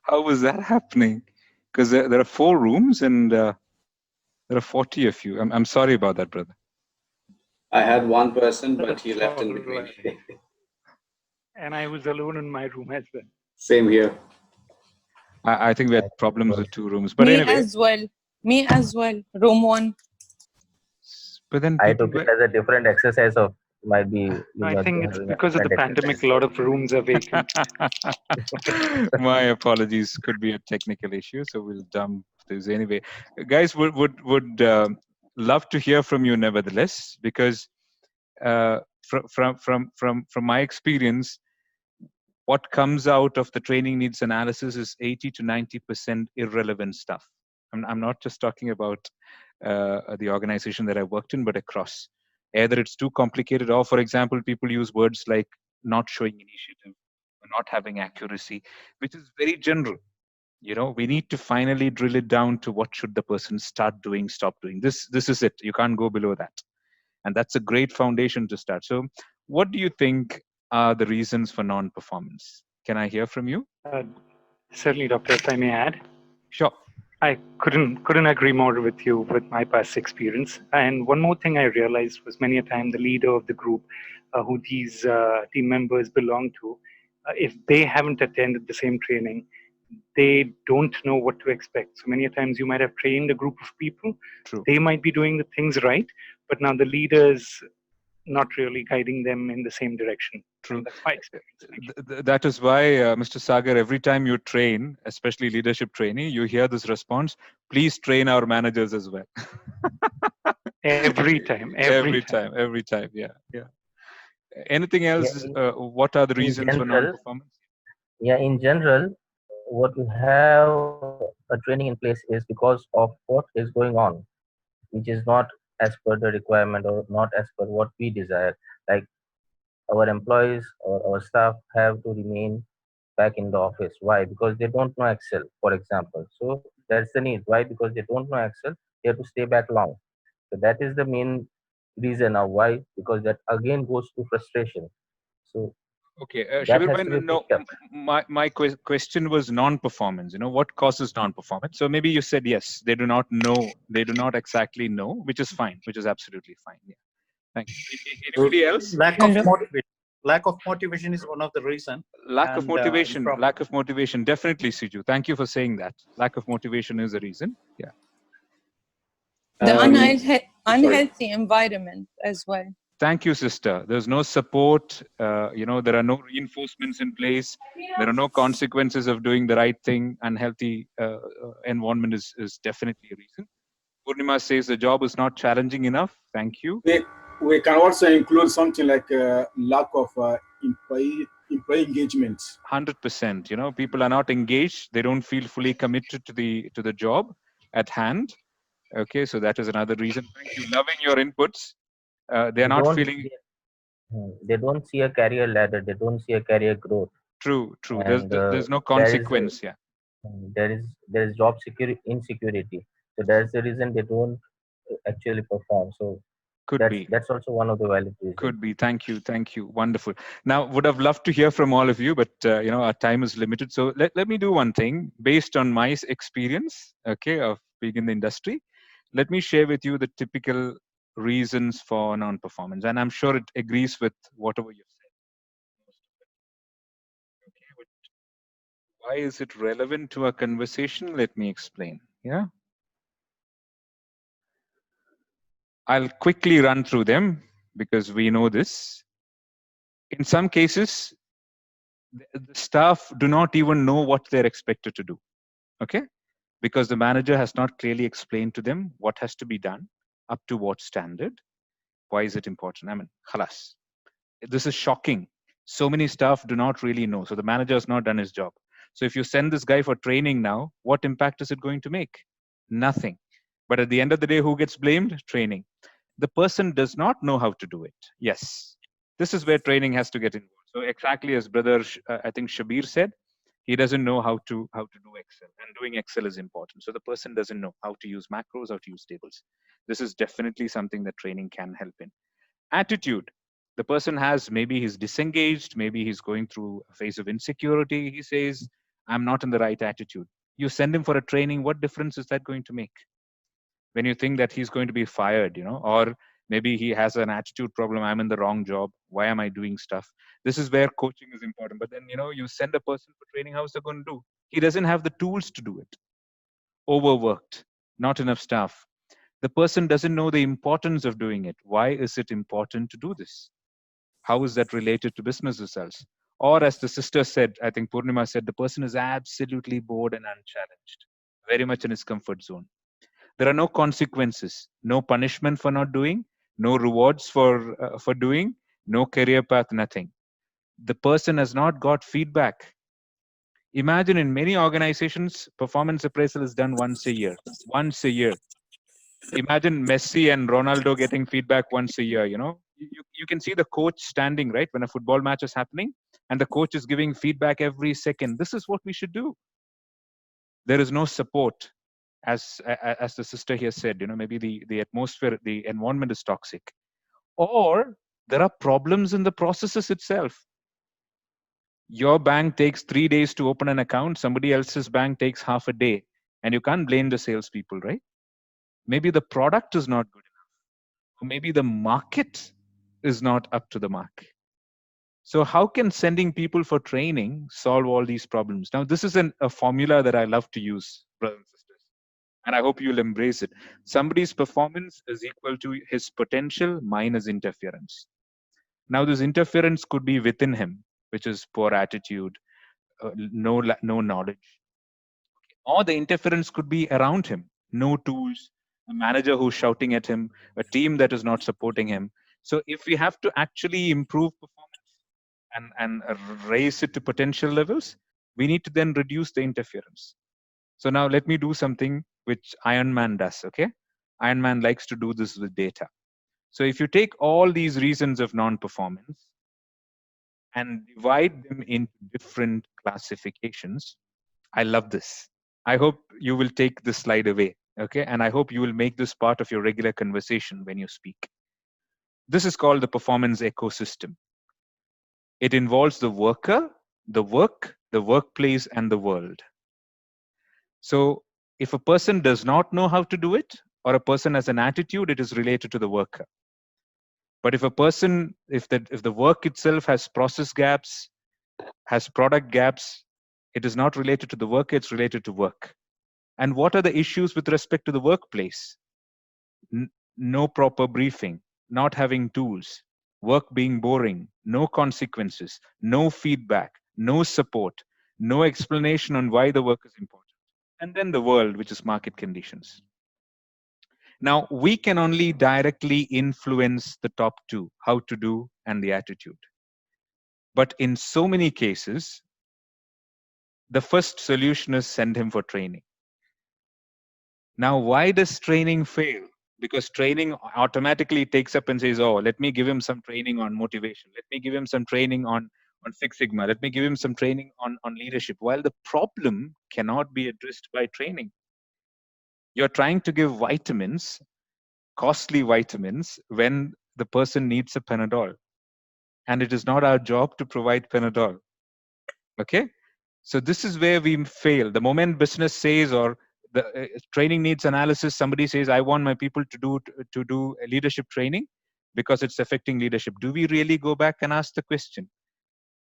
B: How was that happening? Because there are 4 rooms and there are 40 of you. I'm sorry about that, brother.
G: I had one person, but he left in between.
H: And I was alone in my room as well.
G: Same here.
B: I think we had problems with 2 rooms, but
D: Me
B: anyway.
D: as well. Me as well. Room 1.
B: But then
E: I
B: people
E: took it as a different exercise of might be. You
H: I
E: must be
H: think it's
E: having a
H: because of the
E: different
H: pandemic,
E: exercise.
H: a lot of rooms are vacant.
B: My apologies, could be a technical issue, so we'll dump this anyway. Guys, would love to hear from you nevertheless, because from my experience, what comes out of the training needs analysis is 80 to 90% irrelevant stuff. I'm not just talking about the organization that I worked in, but across. Either it's too complicated, or, for example, people use words like not showing initiative or not having accuracy, which is very general. We need to finally drill it down to what should the person start doing, stop doing. This is it. You can't go below that. And that's a great foundation to start. So what do you think are the reasons for non-performance? Can I hear from you?
H: Certainly, Doctor, if I may add.
B: Sure.
H: I couldn't agree more with you with my past experience. And one more thing I realized was many a time the leader of the group, who these team members belong to, if they haven't attended the same training, they don't know what to expect. So many a times you might have trained a group of people.
B: True.
H: They might be doing the things right, but now the leaders not really guiding them in the same direction.
B: True.
H: And that's my experience.
B: That is why, Mr. Sagar, every time you train, especially leadership training, you hear this response: please train our managers as well.
H: Every time.
B: Every time. Yeah. Anything else? What are the reasons for non-performance?
E: Yeah, in general, what we have a training in place is because of what is going on, which is not as per the requirement or not as per what we desire. Like our employees or our staff have to remain back in the office. Why? Because they don't know Excel, for example. So that's the need. Why? Because they don't know Excel, they have to stay back long. So that is the main reason of why, because that again goes to frustration. So
B: okay,
E: that
B: Shabir
E: has
B: bhai,
E: to be
B: no,
E: picked up.
B: my question was non-performance. What causes non-performance? So maybe you said yes, they do not know, they do not exactly know, which is fine, which is absolutely fine. Yeah, thank you. Anybody else?
C: Lack of motivation. Lack of motivation is one of the reason.
B: Lack of motivation.
C: From
B: Lack of motivation. Definitely, Siju. Thank you for saying that. Lack of motivation is a reason. Yeah.
D: The
G: Sorry.
D: unhealthy environment as well.
B: Thank you, sister. There's no support. There are no reinforcements in place. There are no consequences of doing the right thing. Unhealthy environment is definitely a reason. Purnima says the job is not challenging enough. Thank you.
I: We can also include something like lack of employee engagement.
B: 100%. People are not engaged. They don't feel fully committed to the job at hand. Okay, so that is another reason. Thank you. Loving your inputs. They are not feeling.
E: They don't see a career ladder. They don't see a career growth.
B: True.
E: And,
B: there's no consequence.
E: There is job insecurity. So that's the reason they don't actually perform. So that's also one of the valid reasons.
B: Could be. Thank you. Wonderful. Now, would have loved to hear from all of you, but our time is limited. So let me do one thing based on my experience, okay, of being in the industry. Let me share with you the typical reasons for non-performance, and I'm sure it agrees with whatever you've said. Okay, but why is it relevant to our conversation? Let me explain. Yeah. I'll quickly run through them because we know this. In some cases, the staff do not even know what they're expected to do. Okay? Because the manager has not clearly explained to them what has to be done, up to what standard. Why is it important? I mean, khalas. This is shocking. So many staff do not really know. So the manager has not done his job. So if you send this guy for training now, what impact is it going to make? Nothing. But at the end of the day, who gets blamed? Training. The person does not know how to do it. Yes. This is where training has to get involved. So exactly as brother, I think Shabir said, he doesn't know how to do Excel, and doing Excel is important. So the person doesn't know how to use macros, how to use tables. This is definitely something that training can help in. Attitude. The person has, maybe he's disengaged, maybe he's going through a phase of insecurity. He says, I'm not in the right attitude. You send him for a training, what difference is that going to make? When you think that he's going to be fired, or maybe he has an attitude problem, I'm in the wrong job, why am I doing stuff? This is where coaching is important. But then, you send a person for training, how's they going to do? He doesn't have the tools to do it. Overworked, not enough staff. The person doesn't know the importance of doing it. Why is it important to do this? How is that related to business results? Or as the sister said, I think Purnima said, the person is absolutely bored and unchallenged, very much in his comfort zone. There are no consequences, no punishment for not doing, no rewards for doing, no career path, nothing. The person has not got feedback. Imagine in many organizations, performance appraisal is done once a year. Once a year. Imagine Messi and Ronaldo getting feedback once a year. You can see the coach standing, right, when a football match is happening, and the coach is giving feedback every second. This is what we should do. There is no support, as the sister here said. Maybe the atmosphere, the environment is toxic, or there are problems in the processes itself. Your bank takes 3 days to open an account, somebody else's bank takes half a day, and you can't blame the salespeople, right? Maybe the product is not good enough, or maybe the market is not up to the mark. So how can sending people for training solve all these problems? Now, this is a formula that I love to use, brothers and sisters, and I hope you'll embrace it. Somebody's performance is equal to his potential minus interference. Now, this interference could be within him, which is poor attitude, no knowledge, or the interference could be around him, no tools, a manager who's shouting at him, a team that is not supporting him. So if we have to actually improve performance and raise it to potential levels, we need to then reduce the interference. So now let me do something which Iron Man does. Okay, Iron Man likes to do this with data. So if you take all these reasons of non-performance and divide them into different classifications, I love this. I hope you will take this slide away, okay? And I hope you will make this part of your regular conversation when you speak. This is called the performance ecosystem. It involves the worker, the work, the workplace, and the world. So if a person does not know how to do it, or a person has an attitude, it is related to the worker. But if a person, if the work itself has process gaps, has product gaps, it is not related to the worker, it's related to work. And what are the issues with respect to the workplace? No proper briefing, not having tools, work being boring, no consequences, no feedback, no support, no explanation on why the work is important. And then the world, which is market conditions. Now, we can only directly influence the top two, how to do and the attitude. But in so many cases, the first solution is send him for training. Now, why does training fail? Because training automatically takes up and says, oh, let me give him some training on motivation. Let me give him some training on Six Sigma. Let me give him some training on leadership. While the problem cannot be addressed by training. You're trying to give vitamins, costly vitamins, when the person needs a Panadol. And it is not our job to provide Panadol. Okay? So this is where we fail. The moment business says, or the training needs analysis, somebody says, I want my people to do a leadership training because it's affecting leadership. Do we really go back and ask the question?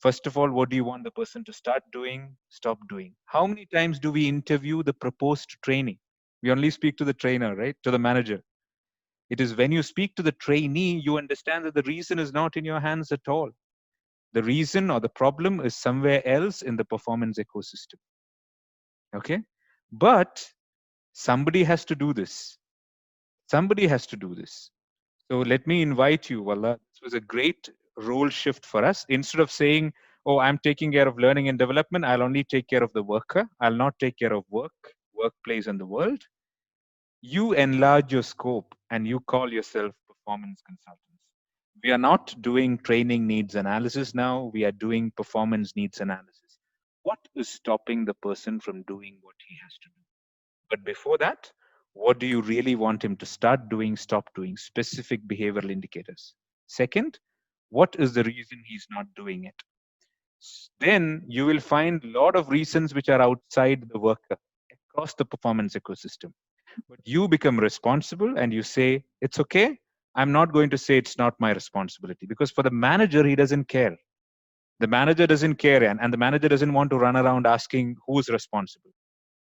B: First of all, what do you want the person to start doing, stop doing? How many times do we interview the proposed training? We only speak to the trainer, right? To the manager. It is when you speak to the trainee, you understand that the reason is not in your hands at all. The reason or the problem is somewhere else in the performance ecosystem. Okay? But somebody has to do this. Somebody has to do this. So let me invite you, Wallah. This was a great role shift for us. Instead of saying, oh, I'm taking care of learning and development, I'll only take care of the worker. I'll not take care of work, workplace, and the world. You enlarge your scope and you call yourself performance consultants. We are not doing training needs analysis now. We are doing performance needs analysis. What is stopping the person from doing what he has to do? But before that, what do you really want him to start doing, stop doing? Specific behavioral indicators. Second, what is the reason he's not doing it? Then you will find a lot of reasons which are outside the worker across the performance ecosystem. But you become responsible and you say, it's okay. I'm not going to say it's not my responsibility, because for the manager, he doesn't care. The manager doesn't care, and the manager doesn't want to run around asking who's responsible.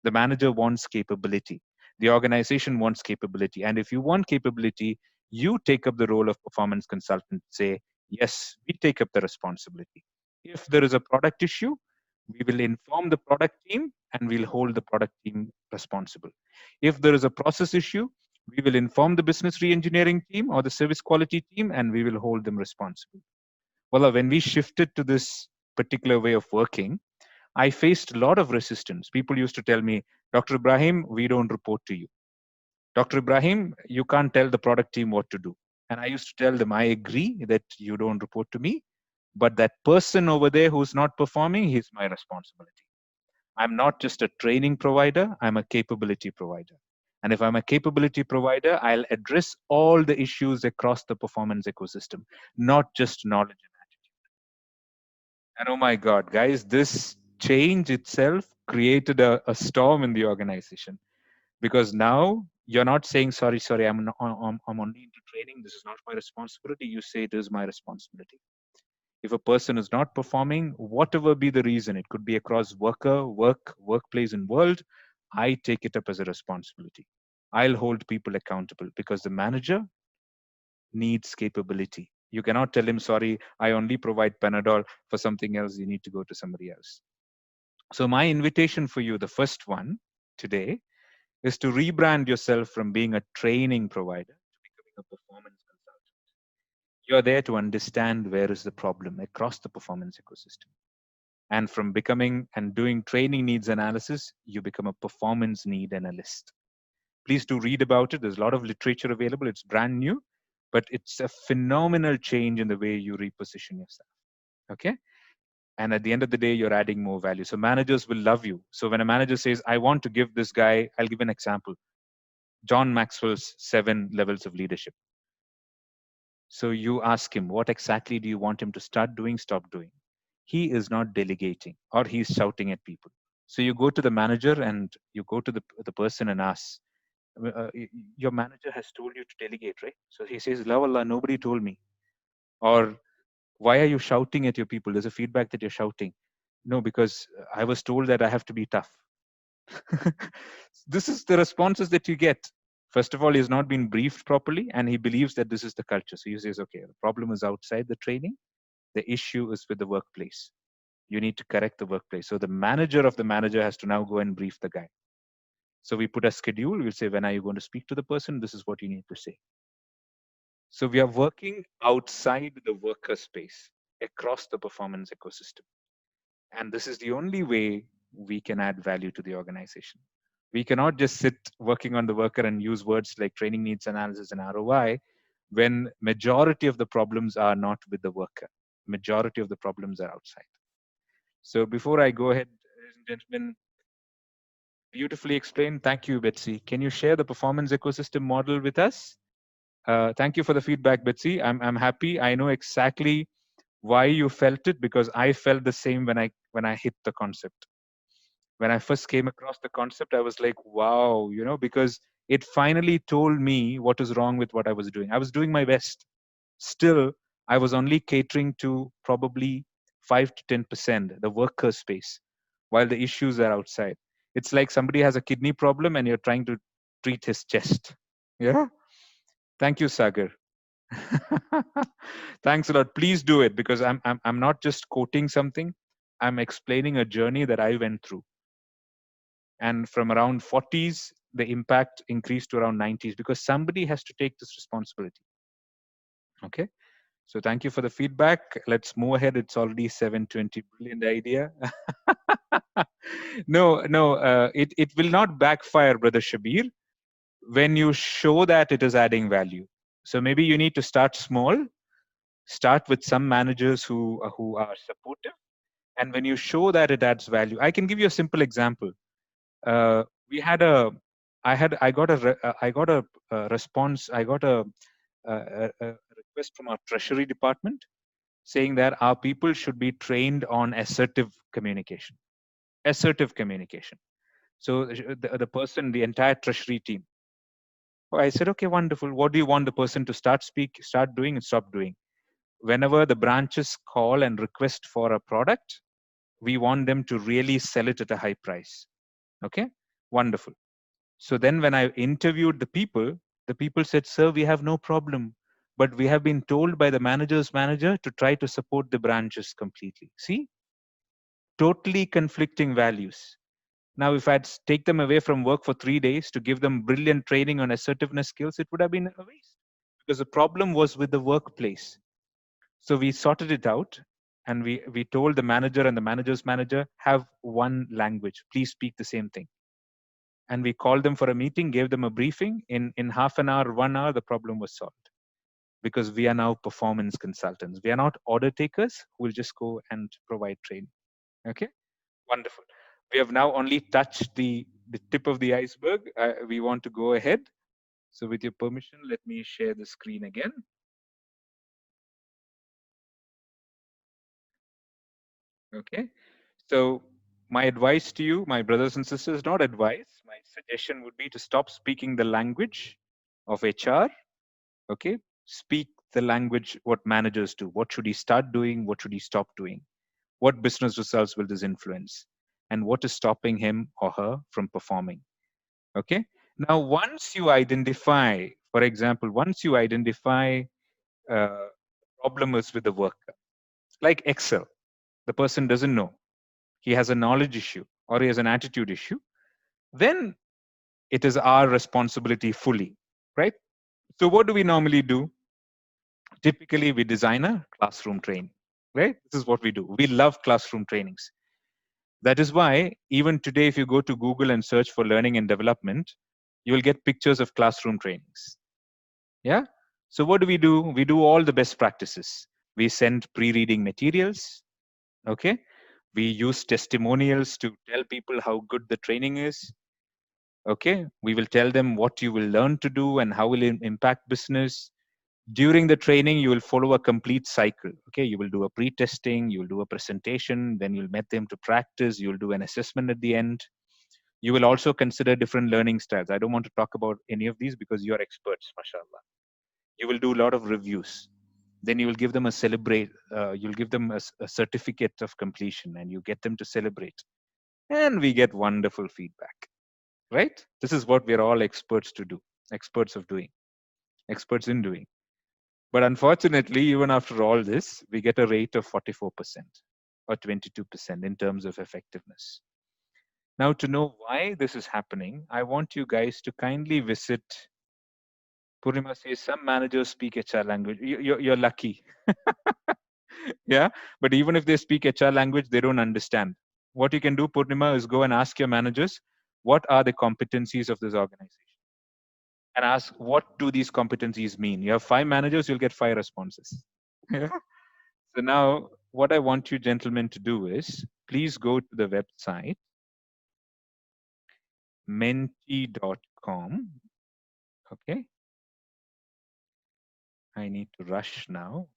B: The manager wants capability. The organization wants capability. And if you want capability, you take up the role of performance consultant. Say, yes, we take up the responsibility. If there is a product issue, we will inform the product team and we'll hold the product team responsible. If there is a process issue, We will inform the business re-engineering team or the service quality team, and we will hold them responsible. Well, when we shifted to this particular way of working, I faced a lot of resistance. People used to tell me, Dr. Ibrahim, we don't report to you. Dr. Ibrahim, you can't tell the product team what to do. And I used to tell them, I agree that you don't report to me, but that person over there who's not performing, he's my responsibility. I'm not just a training provider, I'm a capability provider. And if I'm a capability provider, I'll address all the issues across the performance ecosystem, not just knowledge and attitude. And oh my God, guys, this change itself created a storm in the organization, because now you're not saying, sorry, I'm only into training. This is not my responsibility. You say it is my responsibility. If a person is not performing, whatever be the reason, it could be across workplace and world, I take it up as a responsibility. I'll hold people accountable, because the manager needs capability. You cannot tell him, sorry, I only provide Panadol, for something else you need to go to somebody else. So my invitation for you, the first one today, is to rebrand yourself from being a training provider to becoming a performance consultant. You're there to understand where is the problem across the performance ecosystem. And from becoming and doing training needs analysis, you become a performance need analyst. Please do read about it. There's a lot of literature available. It's brand new, but it's a phenomenal change in the way you reposition yourself. Okay? And at the end of the day, you're adding more value. So managers will love you. So when a manager says, I want to give this guy, I'll give an example. John Maxwell's 7 levels of leadership. So you ask him, what exactly do you want him to start doing, stop doing? He is not delegating, or he's shouting at people. So you go to the manager and you go to the person and ask, your manager has told you to delegate, right? So he says, La wallah, nobody told me. Or why are you shouting at your people? There's a feedback that you're shouting. No, because I was told that I have to be tough. This is the responses that you get. First of all, he's not been briefed properly, and he believes that this is the culture. So he says, okay, the problem is outside the training. The issue is with the workplace. You need to correct the workplace. So the manager of the manager has to now go and brief the guy. So we put a schedule. We'll say, when are you going to speak to the person? This is what you need to say. So we are working outside the worker space, across the performance ecosystem. And this is the only way we can add value to the organization. We cannot just sit working on the worker and use words like training needs analysis and ROI when majority of the problems are not with the worker. Majority of the problems are outside. So before I go ahead, ladies and gentlemen, beautifully explained. Thank you, Betsy. Can you share the performance ecosystem model with us? Thank you for the feedback, Betsy. I'm happy. I know exactly why you felt it, because I felt the same when I hit the concept. When I first came across the concept, I was like, wow, because it finally told me what is wrong with what I was doing. I was doing my best. Still, I was only catering to probably 5 to 10%, the worker space, while the issues are outside. It's like somebody has a kidney problem and you're trying to treat his chest. Yeah. Thank you, Sagar. Thanks a lot. Please do it, because I'm not just quoting something. I'm explaining a journey that I went through. And from around 40s, the impact increased to around 90s, because somebody has to take this responsibility. Okay. So thank you for the feedback. Let's move ahead. It's already 7:20. Brilliant idea. No, it will not backfire, Brother Shabir, when you show that it is adding value. So maybe you need to start small. Start with some managers who are supportive, and when you show that it adds value, I can give you a simple example. We had a, I got a response. I got a request from our treasury department saying that our people should be trained on assertive communication. Assertive communication. So the person, the entire treasury team. Oh, I said, okay, wonderful. What do you want the person to start doing, and stop doing? Whenever the branches call and request for a product, we want them to really sell it at a high price. Okay, wonderful. So then when I interviewed the people said, sir, we have no problem, but we have been told by the manager's manager to try to support the branches completely. See, totally conflicting values. Now, if I'd take them away from work for 3 days to give them brilliant training on assertiveness skills, it would have been a waste, because the problem was with the workplace. So we sorted it out, and we told the manager and the manager's manager, have one language, please speak the same thing. And we called them for a meeting, gave them a briefing. In half an hour, 1 hour, the problem was solved, because we are now performance consultants. We are not order takers who will just go and provide training. Okay, wonderful. We have now only touched the tip of the iceberg. We want to go ahead. So with your permission, let me share the screen again. Okay, so my advice to you, my brothers and sisters, not advice, my suggestion would be to stop speaking the language of HR. Okay, speak the language what managers do. What should he start doing? What should he stop doing? What business results will this influence? And what is stopping him or her from performing? Okay, now once you identify, for example, once you identify problem is with the worker, like Excel, the person doesn't know, he has a knowledge issue or he has an attitude issue, then it is our responsibility fully, right? So what do we normally do? Typically, we design a classroom training, right? This is what we do. We love classroom trainings. That is why even today, if you go to Google and search for learning and development, you will get pictures of classroom trainings. Yeah. So what do? We do all the best practices. We send pre-reading materials. Okay. We use testimonials to tell people how good the training is. Okay. We will tell them what you will learn to do and how will it impact business. During the training, you will follow a complete cycle. Okay. You will do a pre-testing, you will do a presentation, then you'll met them to practice, you'll do an assessment at the end. You will also consider different learning styles. I don't want to talk about any of these because you're experts, mashallah. You will do a lot of reviews. Then you will give them you'll give them a certificate of completion, and you get them to celebrate. And we get wonderful feedback, right? This is what we're all experts to do, experts of doing, experts in doing. But unfortunately, even after all this, we get a rate of 44% or 22% in terms of effectiveness. Now, to know why this is happening, I want you guys to kindly visit. Purnima says some managers speak HR language. You're lucky. Yeah, but even if they speak HR language, they don't understand. What you can do, Purnima, is go and ask your managers, what are the competencies of this organization? And ask, what do these competencies mean? You have 5 managers, you'll get 5 responses. Yeah. So now, what I want you gentlemen to do is, please go to the website, menti.com. Okay. I need to rush now.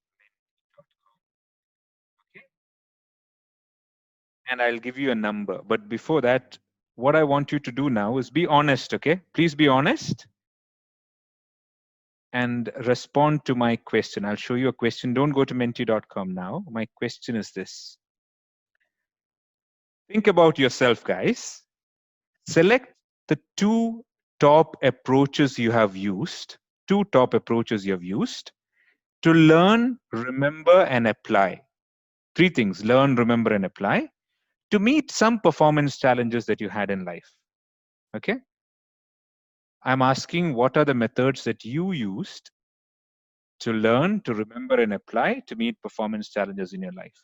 B: Okay. And I'll give you a number. But before that, what I want you to do now is be honest, okay? Please be honest and respond to my question. I'll show you a question. Don't go to menti.com now. My question is this. Think about yourself, guys. Select the 2 top approaches you have used, 2 top approaches you have used to learn, remember, and apply. 3 things: learn, remember, and apply to meet some performance challenges that you had in life. Okay. I'm asking, what are the methods that you used to learn, to remember, and apply to meet performance challenges in your life?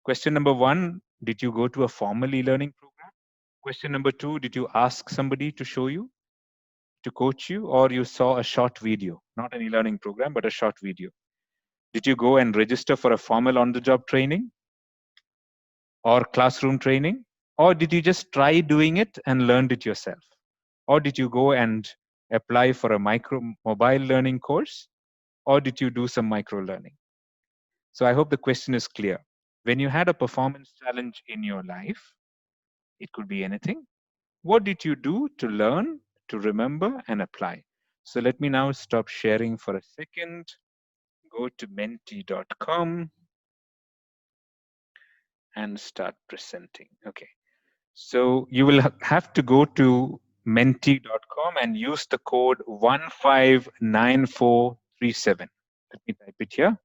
B: Question number 1, did you go to a formal e-learning program? Question number 2, did you ask somebody to show you, to coach you, or you saw a short video, not an e-learning program, but a short video? Did you go and register for a formal on-the-job training or classroom training? Or did you just try doing it and learned it yourself? Or did you go and apply for a mobile learning course? Or did you do some micro learning? So I hope the question is clear. When you had a performance challenge in your life, it could be anything. What did you do to learn, to remember, and apply? So let me now stop sharing for a second. Go to menti.com and start presenting. Okay. So you will have to go to menti.com and use the code 159437. Let me type it here.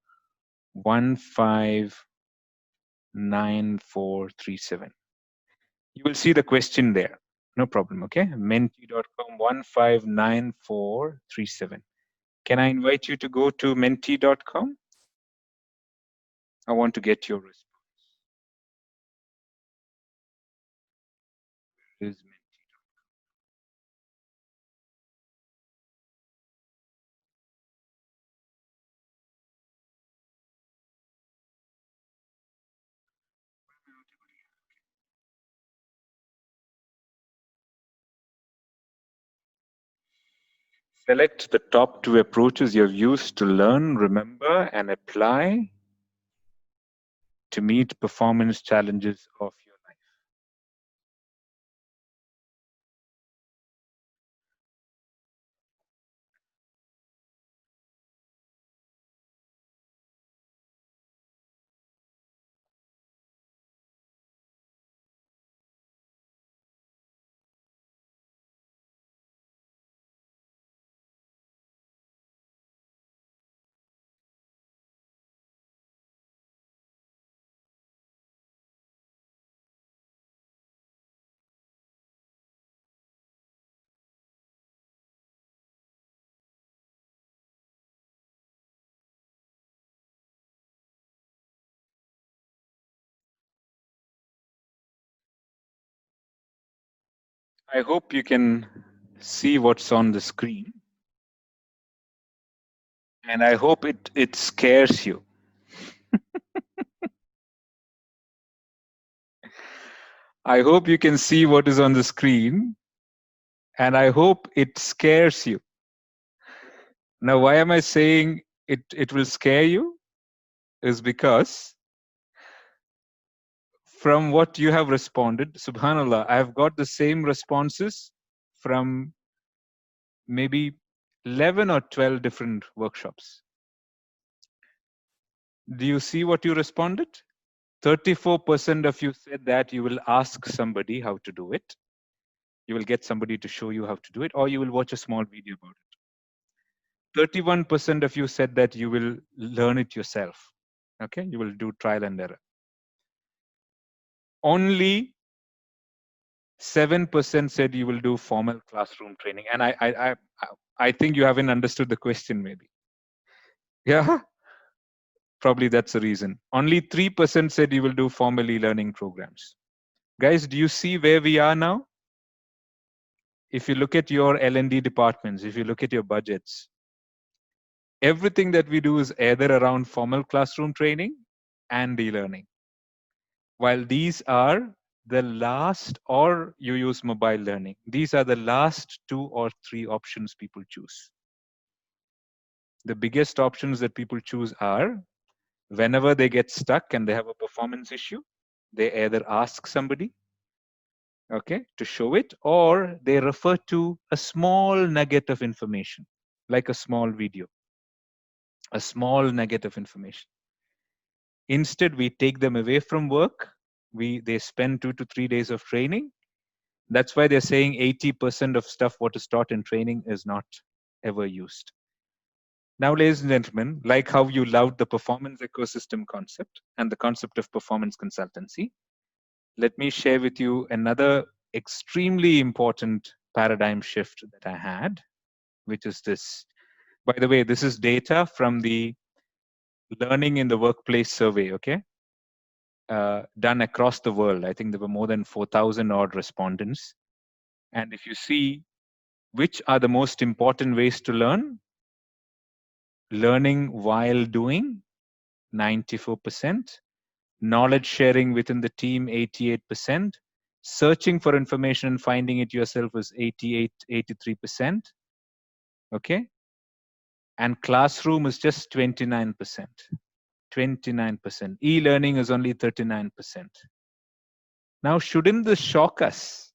B: 159437. You will see the question there. No problem, okay? Menti.com 159437. Can I invite you to go to menti.com? I want to get your response. Is Menti. Select the top 2 approaches you've used to learn, remember, and apply to meet performance challenges of your life. I hope you can see what's on the screen, and I hope it scares you. I hope you can see what is on the screen, and I hope it scares you. Now, why am I saying it will scare you? Is because from what you have responded, subhanallah, I have got the same responses from maybe 11 or 12 different workshops. Do you see what you responded? 34% of you said that you will ask somebody how to do it. You will get somebody to show you how to do it, or you will watch a small video about it. 31% of you said that you will learn it yourself. Okay, you will do trial and error. Only 7% said you will do formal classroom training, and I think you haven't understood the question, maybe. Yeah, probably that's the reason. Only 3% said you will do formal e-learning programs. Guys, do you see where we are now? If you look at your L&D departments, if you look at your budgets, everything that we do is either around formal classroom training and e-learning. While these are the last, or you use mobile learning, these are the last 2 or 3 options people choose. The biggest options that people choose are whenever they get stuck and they have a performance issue, they either ask somebody, okay, to show it, or they refer to a small nugget of information, like a small video, a small nugget of information. Instead, we take them away from work. They spend 2 to 3 days of training. That's why they're saying 80% of stuff what is taught in training is not ever used. Now, ladies and gentlemen, like how you loved the performance ecosystem concept and the concept of performance consultancy, let me share with you another extremely important paradigm shift that I had, which is this. By the way, this is data from the Learning in the Workplace survey, okay? Done across the world. I think there were more than 4,000 odd respondents. And if you see which are the most important ways to learn, learning while doing, 94%, knowledge sharing within the team, 88%, searching for information and finding it yourself was 83%, okay? And classroom is just 29%. 29%. E-learning is only 39%. Now, shouldn't this shock us?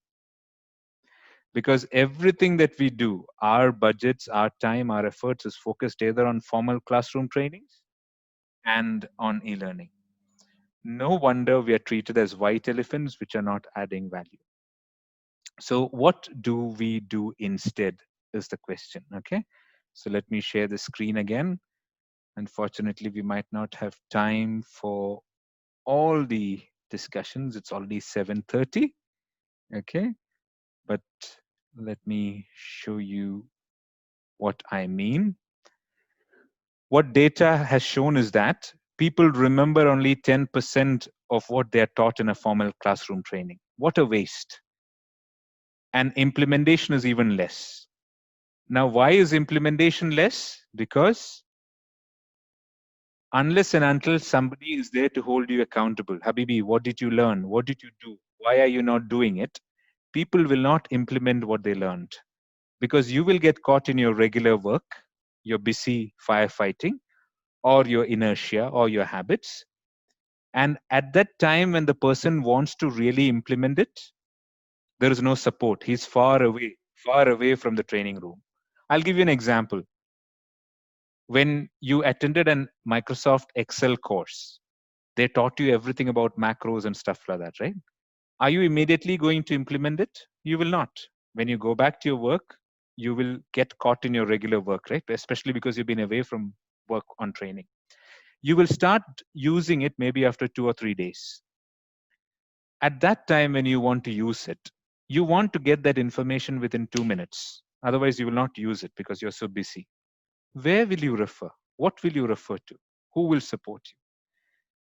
B: Because everything that we do, our budgets, our time, our efforts is focused either on formal classroom trainings and on e-learning. No wonder we are treated as white elephants, which are not adding value. So what do we do instead is the question, okay? So let me share the screen again. Unfortunately, we might not have time for all the discussions. It's already 7:30. Okay, but let me show you what I mean. What data has shown is that people remember only 10% of what they are taught in a formal classroom training. What a waste. And implementation is even less. Now, why is implementation less? Because unless and until somebody is there to hold you accountable, Habibi, what did you learn? What did you do? Why are you not doing it? People will not implement what they learned because you will get caught in your regular work, your busy firefighting, or your inertia or your habits. And at that time, when the person wants to really implement it, there is no support. He's far away from the training room. I'll give you an example. When you attended an Microsoft Excel course, they taught you everything about macros and stuff like that, right? Are you immediately going to implement it? You will not. When you go back to your work, you will get caught in your regular work, right? Especially because you've been away from work on training. You will start using it maybe after 2 or 3 days. At that time, when you want to use it, you want to get that information within 2 minutes. Otherwise, you will not use it because you're so busy. Where will you refer? What will you refer to? Who will support you?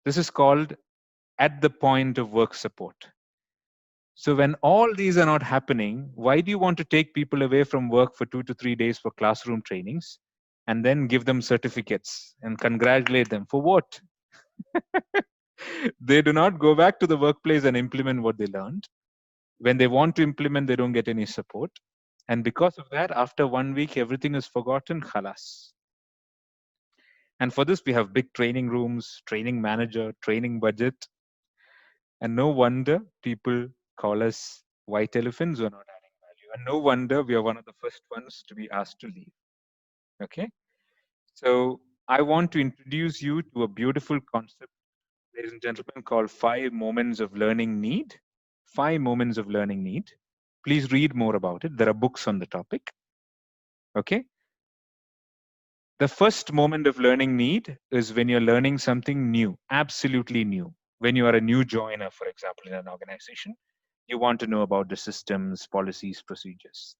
B: This is called at the point of work support. So when all these are not happening, why do you want to take people away from work for 2 to 3 days for classroom trainings and then give them certificates and congratulate them for what? They do not go back to the workplace and implement what they learned. When they want to implement, they don't get any support. And because of that, after 1 week, everything is forgotten, khalas. And for this, we have big training rooms, training manager, training budget. And no wonder people call us white elephants who are not adding value. And no wonder we are one of the first ones to be asked to leave. Okay. So I want to introduce you to a beautiful concept, ladies and gentlemen, called 5 moments of learning need. 5 moments of learning need. Please read more about it. There are books on the topic. Okay. The first moment of learning need is when you're learning something new, absolutely new. When you are a new joiner, for example, in an organization, you want to know about the systems, policies, procedures.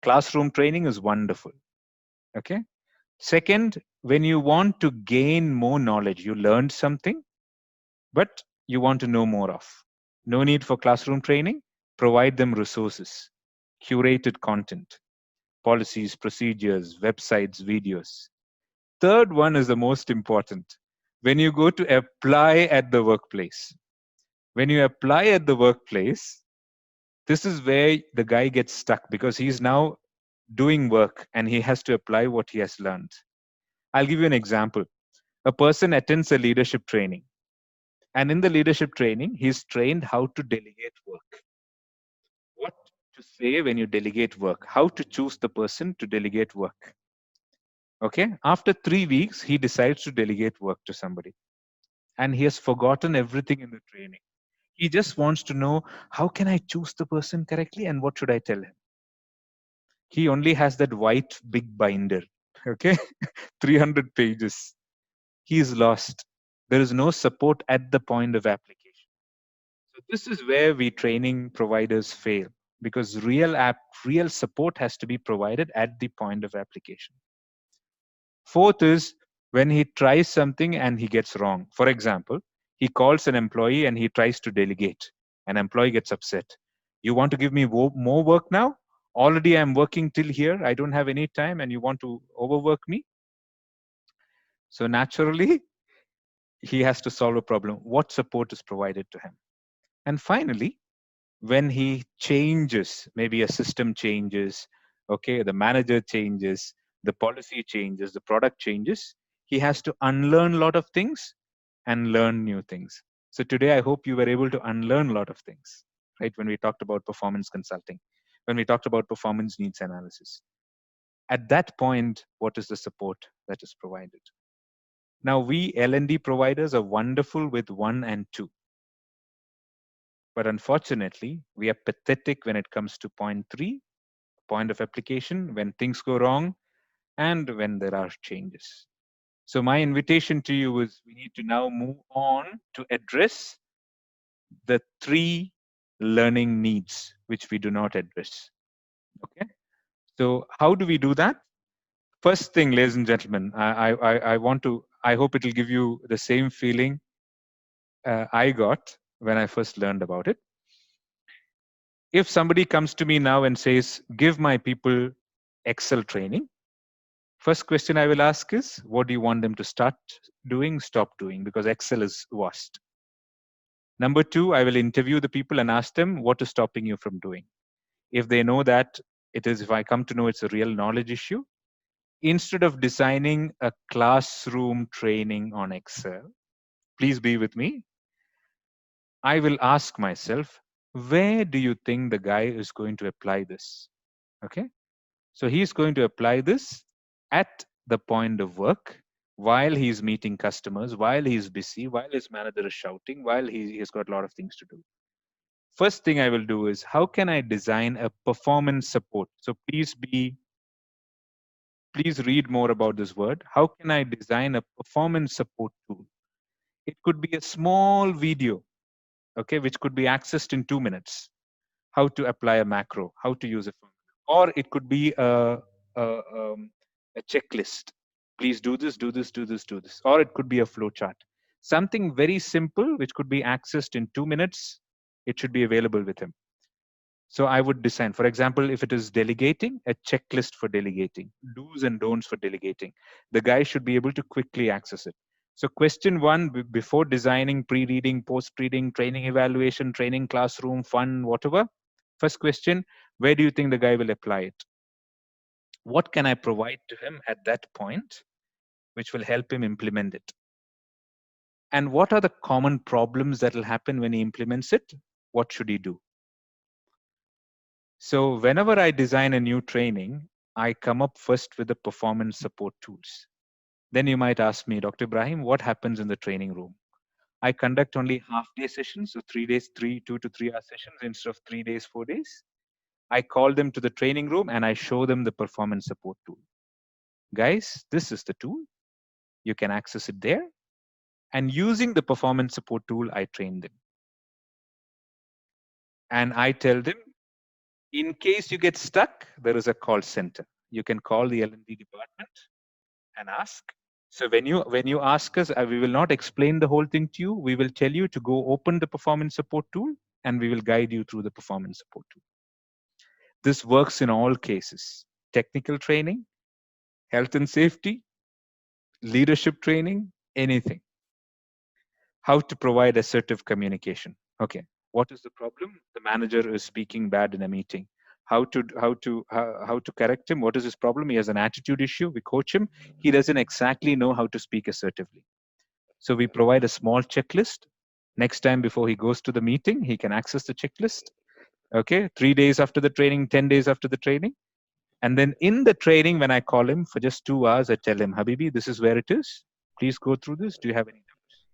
B: Classroom training is wonderful. Okay. Second, when you want to gain more knowledge, you learned something, but you want to know more of. No need for classroom training. Provide them resources, curated content, policies, procedures, websites, videos. Third one is the most important. When you go to apply at the workplace, when you apply at the workplace, this is where the guy gets stuck because he's now doing work and he has to apply what he has learned. I'll give you an example. A person attends a leadership training, and in the leadership training, he's trained how to delegate work. What to say when you delegate work, how to choose the person to delegate work. Okay, after 3 weeks, he decides to delegate work to somebody, and he has forgotten everything in the training. He just wants to know how can I choose the person correctly and what should I tell him. He only has that white big binder, okay, 300 pages. He is lost. There is no support at the point of application. So this is where we training providers fail because real support has to be provided at the point of application. Fourth is when he tries something and he gets wrong. For example, he calls an employee and he tries to delegate. An employee gets upset. You want to give me more work now? Already I'm working till here. I don't have any time and you want to overwork me? So naturally, he has to solve a problem. What support is provided to him? And finally, when he changes, maybe a system changes, okay, the manager changes, the policy changes, the product changes, he has to unlearn a lot of things and learn new things. So today, I hope you were able to unlearn a lot of things, right? When we talked about performance consulting, when we talked about performance needs analysis. At that point, what is the support that is provided? Now, we L&D providers are wonderful with 1 and 2. But unfortunately, we are pathetic when it comes to point 3, point of application, when things go wrong and when there are changes. So my invitation to you is we need to now move on to address the 3 learning needs which we do not address. Okay, so how do we do that? First thing, ladies and gentlemen, I hope it will give you the same feeling I got when I first learned about it. If somebody comes to me now and says, give my people Excel training, first question I will ask is, what do you want them to start doing, stop doing? Because Excel is vast. Number two, I will interview the people and ask them, what is stopping you from doing? If they know that it is, if I come to know it's a real knowledge issue, instead of designing a classroom training on Excel, please be with me, I will ask myself, where do you think the guy is going to apply this? Okay. So he's going to apply this at the point of work, while he's meeting customers, while he's busy, while his manager is shouting, while he's got a lot of things to do. First thing I will do is, how can I design a performance support? So please read more about this word. How can I design a performance support tool? It could be a small video, okay, which could be accessed in 2 minutes. How to apply a macro, how to use a formula, or it could be a checklist. Please do this, do this, do this, do this, or it could be a flow chart. Something very simple which could be accessed in 2 minutes. It should be available with him. So I would design, for example, if it is delegating, a checklist for delegating, do's and don'ts for delegating. The guy should be able to quickly access it. So question one, before designing, pre-reading, post-reading, training evaluation, training classroom, fun, whatever. First question, where do you think the guy will apply it? What can I provide to him at that point, which will help him implement it? And what are the common problems that will happen when he implements it? What should he do? So whenever I design a new training, I come up first with the performance support tools. Then you might ask me, Dr. Ibrahim, what happens in the training room? I conduct only half-day sessions, so 3 days, 2 to 3 hour sessions instead of 3 days, 4 days. I call them to the training room and I show them the performance support tool. Guys, this is the tool. You can access it there. And using the performance support tool, I train them. And I tell them, in case you get stuck, there is a call center. You can call the L&D department and ask. So when you ask us, we will not explain the whole thing to you. We will tell you to go open the performance support tool and we will guide you through the performance support tool. This works in all cases. Technical training, health and safety, leadership training, anything. How to provide assertive communication. Okay, what is the problem? The manager is speaking bad in a meeting. How to correct him? What is his problem? He has an attitude issue. We coach him. He doesn't exactly know how to speak assertively. So we provide a small checklist. Next time before he goes to the meeting, he can access the checklist. Okay, 3 days after the training, 10 days after the training. And then in the training, when I call him for just 2 hours, I tell him, Habibi, this is where it is. Please go through this. Do you have any doubts?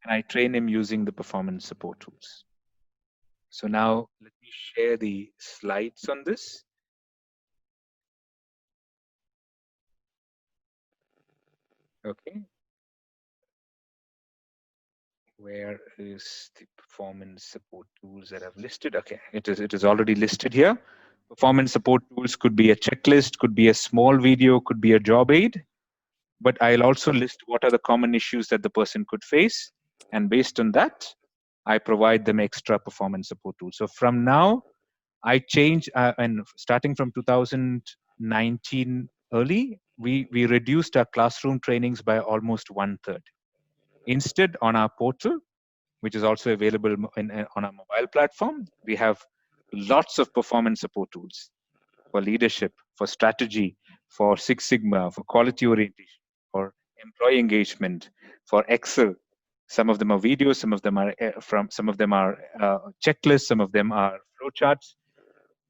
B: And I train him using the performance support tools. So now let me share the slides on this. Okay. Where is the performance support tools that I've listed? Okay, it is already listed here. Performance support tools could be a checklist, could be a small video, could be a job aid. But I'll also list what are the common issues that the person could face. And based on that, I provide them extra performance support tools. So from now, I change, and starting from 2019 early, we reduced our classroom trainings by almost 1/3. Instead, on our portal, which is also available on our mobile platform, we have lots of performance support tools for leadership, for strategy, for Six Sigma, for quality orientation, for employee engagement, for Excel. Some of them are videos, some of them are checklists, some of them are flowcharts.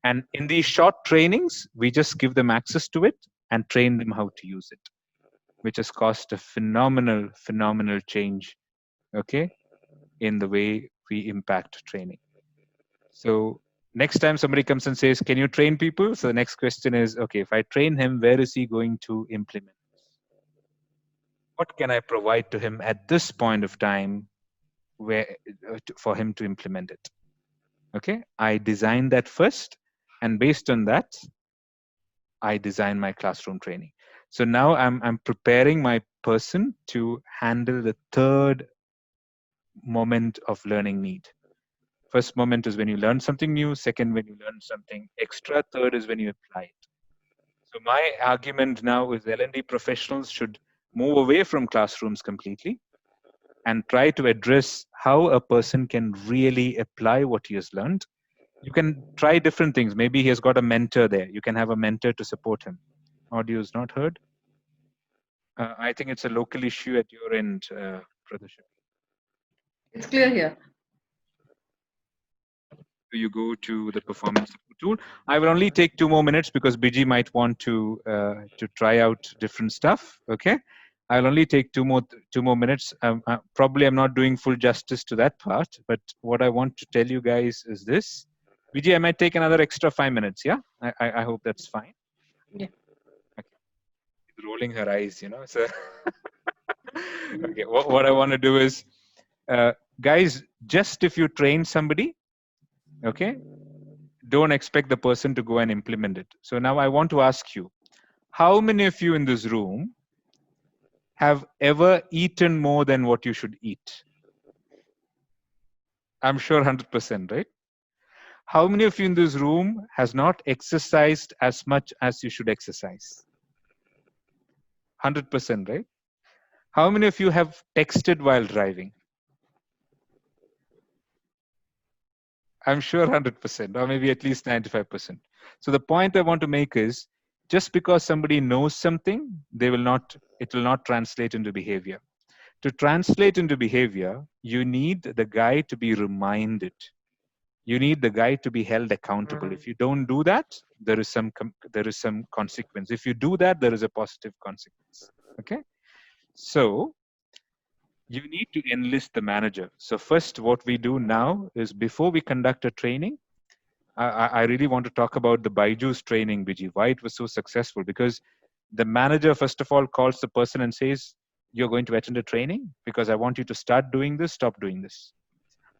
B: And in these short trainings, we just give them access to it and train them how to use it, which has caused a phenomenal change, okay, in the way we impact training. So next time somebody comes and says, can you train people? So the next question is, okay, if I train him, where is he going to implement this? What can I provide to him at this point of time for him to implement it? Okay, I design that first, and based on that, I design my classroom training. So now I'm preparing my person to handle the third moment of learning need. First moment is when you learn something new. Second, when you learn something extra. Third is when you apply it. So my argument now is L&D professionals should move away from classrooms completely and try to address how a person can really apply what he has learned. You can try different things. Maybe he has got a mentor there. You can have a mentor to support him. Audio is not heard. I think it's a local issue at your end, Pradesh.
A: It's clear here.
B: You go to the performance tool. I will only take 2 more minutes because BG might want to try out different stuff. Okay, I'll only take two more minutes. Probably I'm not doing full justice to that part, but what I want to tell you guys is this. BG, I might take another extra 5 minutes. Yeah, I hope that's fine.
A: Yeah.
B: Okay. Rolling her eyes, So okay, what I want to do is, guys, just if you train somebody, okay, don't expect the person to go and implement it. So now I want to ask you, how many of you in this room have ever eaten more than what you should eat? I'm sure 100%, right? How many of you in this room has not exercised as much as you should exercise? 100%, right? How many of you have texted while driving? I'm sure 100%, or maybe at least 95%. So the point I want to make is, just because somebody knows something, it will not translate into behavior. To translate into behavior, you need the guy to be reminded. You need the guy to be held accountable. If you don't do that, there is some consequence. If you do that, there is a positive consequence. Okay? So you need to enlist the manager. So first, what we do now is, before we conduct a training, I really want to talk about the Byju's training, Biji, why it was so successful. Because the manager, first of all, calls the person and says, you're going to attend a training because I want you to start doing this, stop doing this.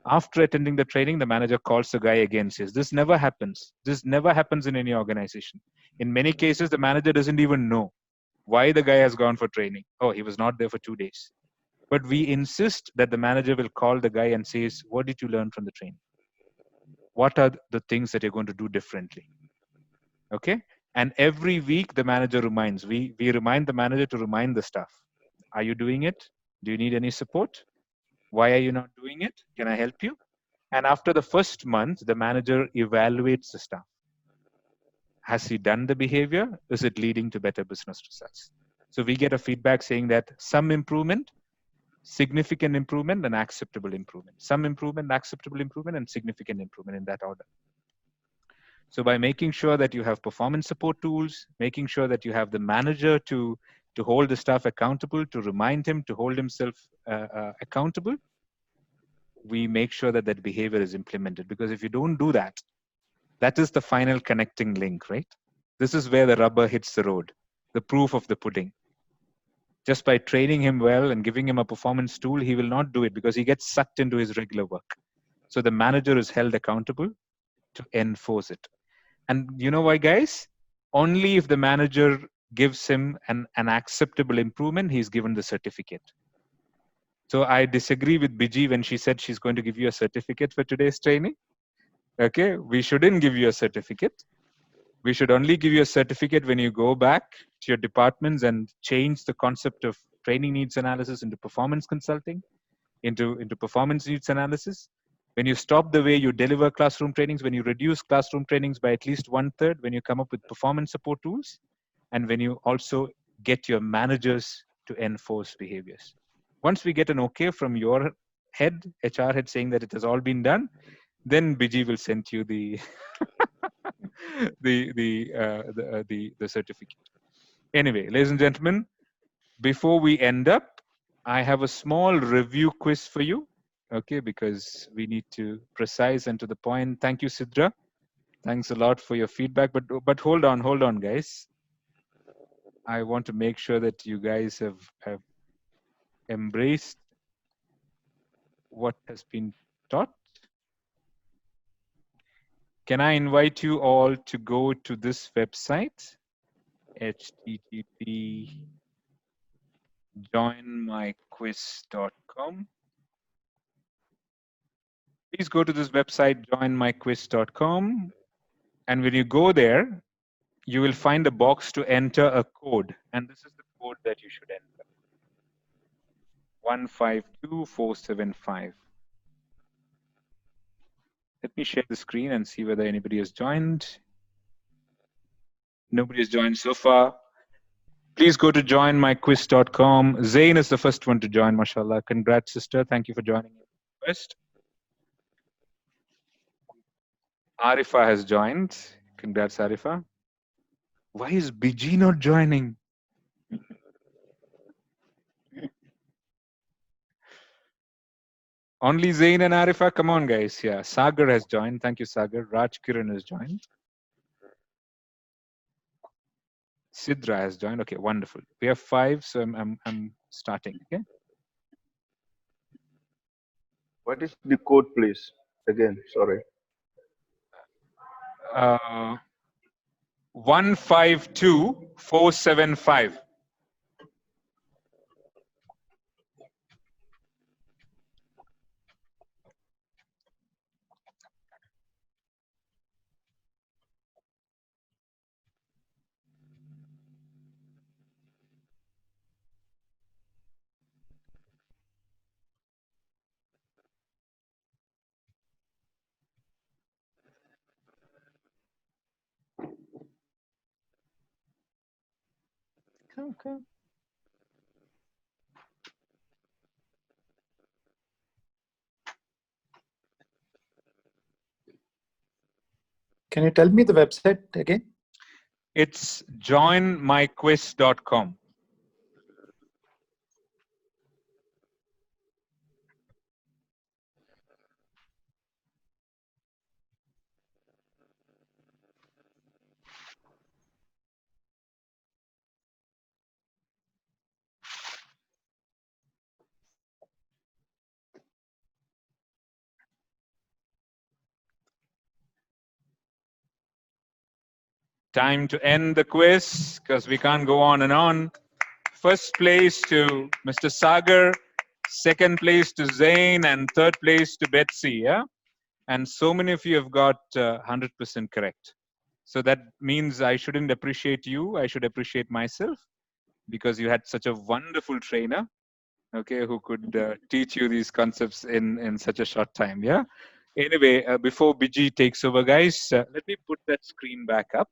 B: After attending the training, the manager calls the guy again, says, this never happens. This never happens in any organization. In many cases, the manager doesn't even know why the guy has gone for training. Oh, he was not there for 2 days. But we insist that the manager will call the guy and says, what did you learn from the training? What are the things that you're going to do differently? Okay. And every week the manager reminds, we remind the manager to remind the staff. Are you doing it? Do you need any support? Why are you not doing it? Can I help you? And after the first month, the manager evaluates the staff. Has he done the behavior? Is it leading to better business results? So we get a feedback saying that some improvement, significant improvement, and acceptable improvement. Some improvement, acceptable improvement, and significant improvement, in that order. So by making sure that you have performance support tools, making sure that you have the manager to hold the staff accountable, to remind him, to hold himself accountable, we make sure that that behavior is implemented. Because if you don't do that, that is the final connecting link, right? This is where the rubber hits the road, the proof of the pudding. Just by training him well and giving him a performance tool, he will not do it because he gets sucked into his regular work. So the manager is held accountable to enforce it. And you know why, guys? Only if the manager gives him an acceptable improvement, he's given the certificate. So I disagree with Biji when she said she's going to give you a certificate for today's training. Okay, we shouldn't give you a certificate. We should only give you a certificate when you go back to your departments and change the concept of training needs analysis into performance consulting, into performance needs analysis. When you stop the way you deliver classroom trainings, when you reduce classroom trainings by at least 1/3, when you come up with performance support tools, and when you also get your managers to enforce behaviors. Once we get an okay from your head, HR head, saying that it has all been done, then Biji will send you the the certificate. Anyway, ladies and gentlemen, before we end up, I have a small review quiz for you. Okay, because we need to precise and to the point. Thank you, Sidra. Thanks a lot for your feedback. But hold on, guys. I want to make sure that you guys have embraced what has been taught. Can I invite you all to go to this website, http joinmyquiz.com. Please go to this website, joinmyquiz.com. And when you go there, you will find a box to enter a code. And this is the code that you should enter. 152475. Let me share the screen and see whether anybody has joined. Nobody has joined so far. Please go to joinmyquiz.com. Zain is the first one to join, mashallah. Congrats, sister. Thank you for joining first. Arifa has joined. Congrats, Arifa. Why is Biji not joining? Only Zain and Arifa. Come on, guys. Yeah, Sagar has joined. Thank you, Sagar. Raj Kiran has joined. Sidra has joined. Okay, wonderful. We have 5, so I'm starting. Okay.
J: What is the code, please? Again, sorry.
B: 152475. Come.
C: Can you tell me the website again?
B: It's joinmyquiz.com. Time to end the quiz because we can't go on and on. First place to Mr. Sagar, second place to Zain, and third place to Betsy. Yeah, and so many of you have got 100% correct. So that means I shouldn't appreciate you. I should appreciate myself because you had such a wonderful trainer, okay, who could teach you these concepts in such a short time. Yeah. Anyway, before Biji takes over, guys, let me put that screen back up.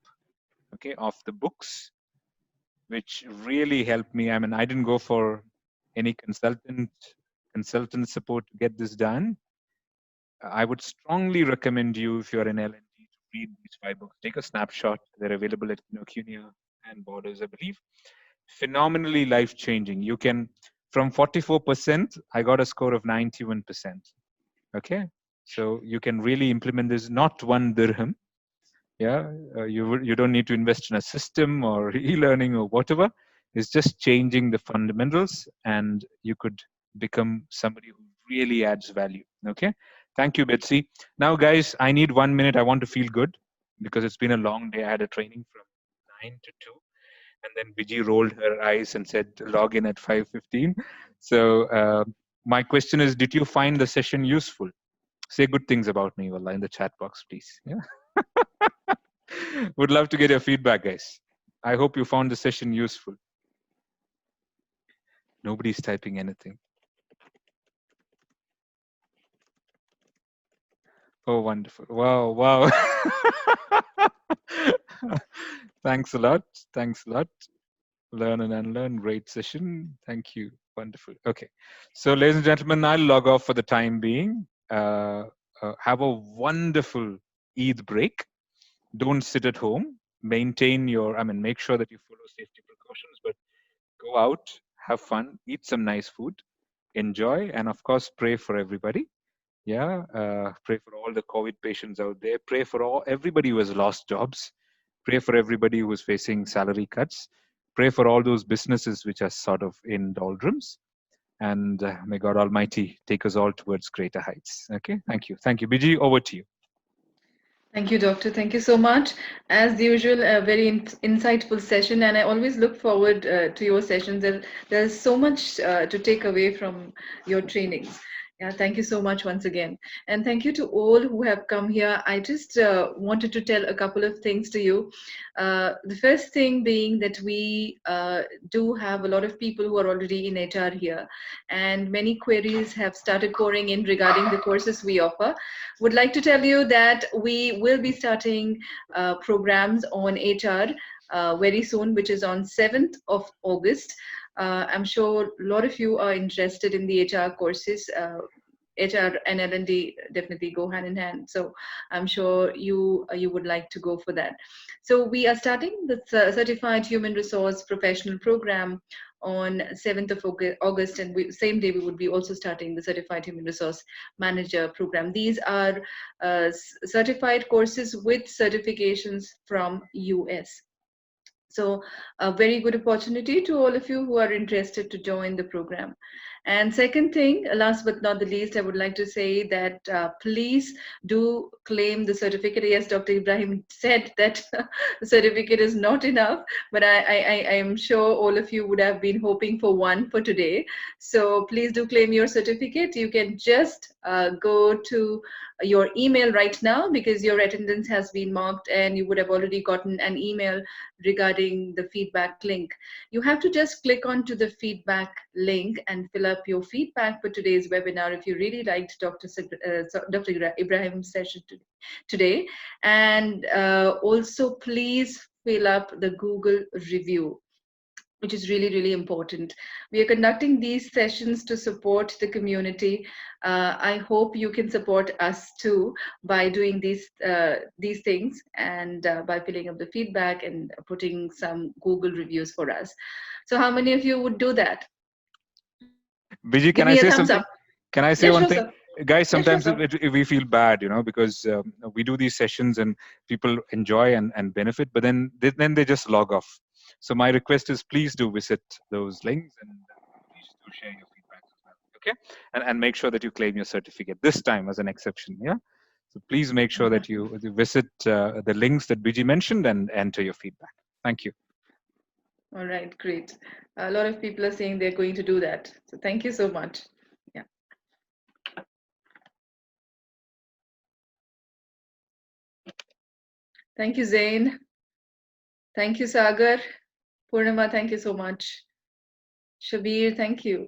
B: Okay, of the books, which really helped me. I mean, I didn't go for any consultant support to get this done. I would strongly recommend you, if you're in L&D, to read these 5 books. Take a snapshot. They're available at CUNY and Borders, I believe. Phenomenally life-changing. You can, from 44%, I got a score of 91%. Okay, so you can really implement this. Not 1 dirham. Yeah, you don't need to invest in a system or e-learning or whatever. It's just changing the fundamentals, and you could become somebody who really adds value. Okay, thank you, Betsy. Now, guys, I need 1 minute. I want to feel good because it's been a long day. I had a training from 9 to 2, and then Biji rolled her eyes and said log in at 5:15. So my question is, did you find the session useful? Say good things about me, Wallah, in the chat box, please. Yeah. Would love to get your feedback, guys. I hope you found the session useful. Nobody's typing anything. Oh, wonderful. Wow, wow. Thanks a lot. Thanks a lot. Learn and unlearn. Great session. Thank you. Wonderful. Okay. So, ladies and gentlemen, I'll log off for the time being. Have a wonderful Eid break. Don't sit at home. Maintain your, make sure that you follow safety precautions, but go out, have fun, eat some nice food, enjoy, and of course, pray for everybody. Yeah, pray for all the COVID patients out there. Pray for everybody who has lost jobs. Pray for everybody who is facing salary cuts. Pray for all those businesses which are sort of in doldrums. And may God Almighty take us all towards greater heights. Okay, thank you. Thank you. Biji, over to you.
A: Thank you, Doctor. Thank you so much. As usual, a very insightful session, and I always look forward to your sessions. There's so much to take away from your trainings. Yeah, thank you so much once again. And thank you to all who have come here. I just wanted to tell a couple of things to you. The first thing being that we do have a lot of people who are already in HR here, and many queries have started pouring in regarding the courses we offer. Would like to tell you that we will be starting programs on HR very soon, which is on 7th of August. I'm sure a lot of you are interested in the HR courses. HR and L&D definitely go hand in hand. So I'm sure you would like to go for that. So we are starting the Certified Human Resource Professional Program on 7th of August, and same day we would be also starting the Certified Human Resource Manager Program. These are certified courses with certifications from US. So a very good opportunity to all of you who are interested to join the program. And second thing, last but not the least, I would like to say that please do claim the certificate. Yes, Dr. Ibrahim said that the certificate is not enough, but I am sure all of you would have been hoping for one for today. So please do claim your certificate. You can just go to your email right now, because your attendance has been marked and you would have already gotten an email regarding the feedback link. You have to just click onto the feedback link and fill up your feedback for today's webinar if you really liked Dr. Ibrahim's session today. And also please fill up the Google review, which is really, really important. We are conducting these sessions to support the community. I hope you can support us too by doing these things, and by filling up the feedback and putting some Google reviews for us. So how many of you would do that?
B: Biji,
A: Give
B: can
A: me
B: I
A: a
B: say
A: thumbs
B: something?
A: up.
B: Can I say
A: Yeah,
B: one
A: sure,
B: thing?
A: sir.
B: Guys,
A: Yeah, sure,
B: sometimes
A: sir.
B: we feel bad, because we do these sessions and people enjoy and benefit, but then they just log off. So my request is, please do visit those links, and please do share your feedback as well. Okay, and make sure that you claim your certificate this time as an exception. Yeah. So please make sure that you visit the links that Biji mentioned and enter your feedback. Thank you.
A: All right, great. A lot of people are saying they're going to do that. So thank you so much. Yeah. Thank you, Zain. Thank you, Sagar. Purnima, thank you so much. Shabir, thank you.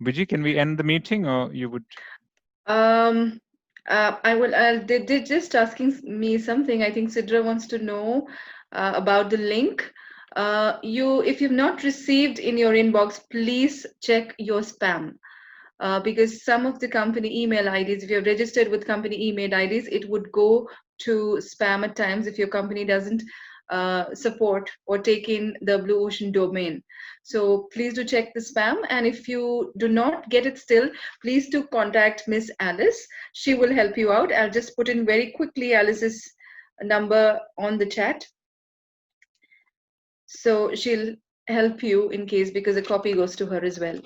B: Biji, can we end the meeting, or you would?
A: I will. They're just asking me something. I think Sidra wants to know about the link. If you've not received in your inbox, please check your spam. Because some of the company email IDs, if you're registered with company email IDs, it would go to spam at times if your company doesn't support or take in the Blue Ocean domain. So please do check the spam. And if you do not get it still, please do contact Miss Alice. She will help you out. I'll just put in very quickly Alice's number on the chat. So she'll help you in case, because a copy goes to her as well.